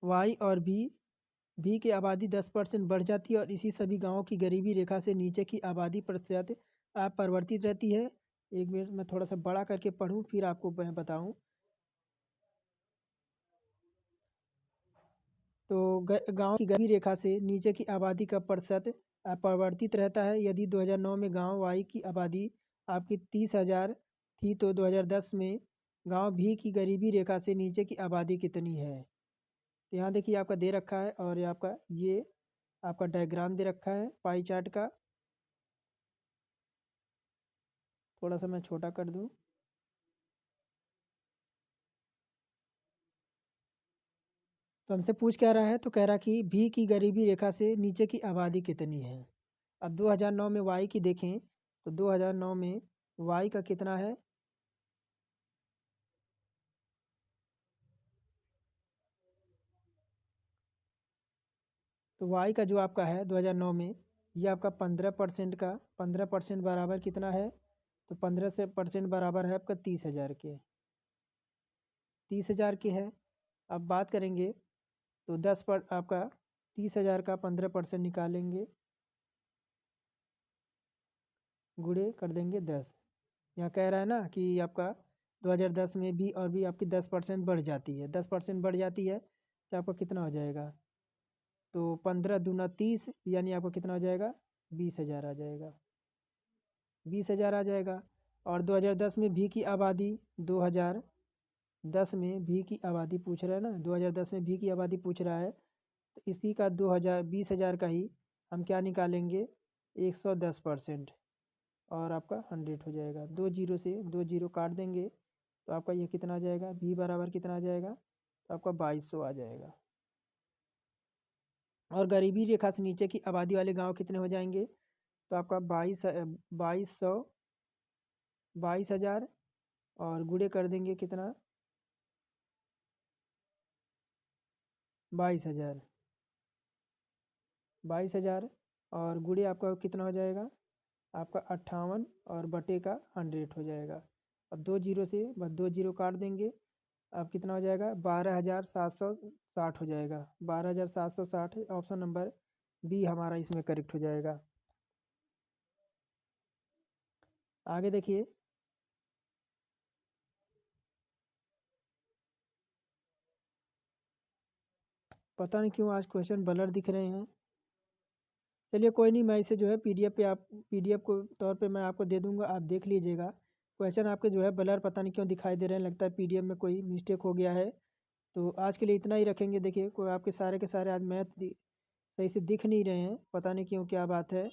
वाई और भी की आबादी 10% बढ़ जाती है, और इसी सभी गांवों की गरीबी रेखा से नीचे की आबादी प्रतिशत अपरिवर्तित रहती है। एक मिनट मैं थोड़ा सा बड़ा करके पढ़ूं फिर आपको मैं बताऊं। तो गांव की गरीबी रेखा से नीचे की आबादी का प्रतिशत अपरिवर्तित रहता है। यदि 2009 में गांव वाई की आबादी आपकी 30,000 थी, तो 2010 में गांव भी की गरीबी रेखा से नीचे की आबादी कितनी है। तो यहाँ देखिए आपका दे रखा है और ये आपका डायग्राम दे रखा है पाई चार्ट का। थोड़ा सा मैं छोटा कर दूँ। तो हमसे पूछ क्या रहा है, तो कह रहा कि भी की गरीबी रेखा से नीचे की आबादी कितनी है। अब 2009 में वाई की देखें तो 2009 में वाई का कितना है, तो वाई का जो आपका है 2009 में ये आपका 15% का 15% बराबर कितना है, तो 15% बराबर है आपका 30,000 के। 30,000 के है। अब बात करेंगे तो 10 पर आपका 30,000 का 15% निकालेंगे, गुणे कर देंगे 10। यहाँ कह रहा है ना कि आपका 2010 में भी और भी आपकी 10% बढ़ जाती है, 10% बढ़ जाती है तो आपका कितना हो जाएगा, तो 15 दूना 30 यानी आपका कितना हो जाएगा, 20,000 आ जाएगा। 20,000 आ जाएगा। और 2010 में भी की आबादी, 2010 में भी की आबादी पूछ रहा है ना, 2010 में भी की आबादी पूछ रहा है, तो इसी का 20,000 का ही हम क्या निकालेंगे, 110% और आपका 100 हो जाएगा। 2 जीरो से 2 जीरो काट देंगे तो आपका ये कितना आ जाएगा, भी बराबर कितना आ जाएगा, तो आपका 2200 आ जाएगा। और गरीबी रेखा से नीचे की आबादी वाले गांव कितने हो जाएंगे, तो आपका 22,000 और गुणे कर देंगे कितना, 22,000। 22,000 और गुणे आपका कितना हो जाएगा, आपका 58 और बटे का 100 हो जाएगा। अब 2 जीरो से बस 2 जीरो काट देंगे, अब कितना हो जाएगा, 12,760 हो जाएगा। 12,760 ऑप्शन नंबर बी हमारा इसमें करेक्ट हो जाएगा। आगे देखिए, पता नहीं क्यों आज क्वेश्चन ब्लर दिख रहे हैं। चलिए कोई नहीं, मैं इसे जो है पीडीएफ को तौर पे मैं आपको दे दूंगा, आप देख लीजिएगा। क्वेश्चन आपके जो है ब्लर पता नहीं क्यों दिखाई दे रहे हैं, लगता है पीडीएफ में कोई मिस्टेक हो गया है। तो आज के लिए इतना ही रखेंगे। देखिए कोई आपके सारे के सारे आज मैथ सही से दिख नहीं रहे हैं, पता नहीं क्यों क्या बात है।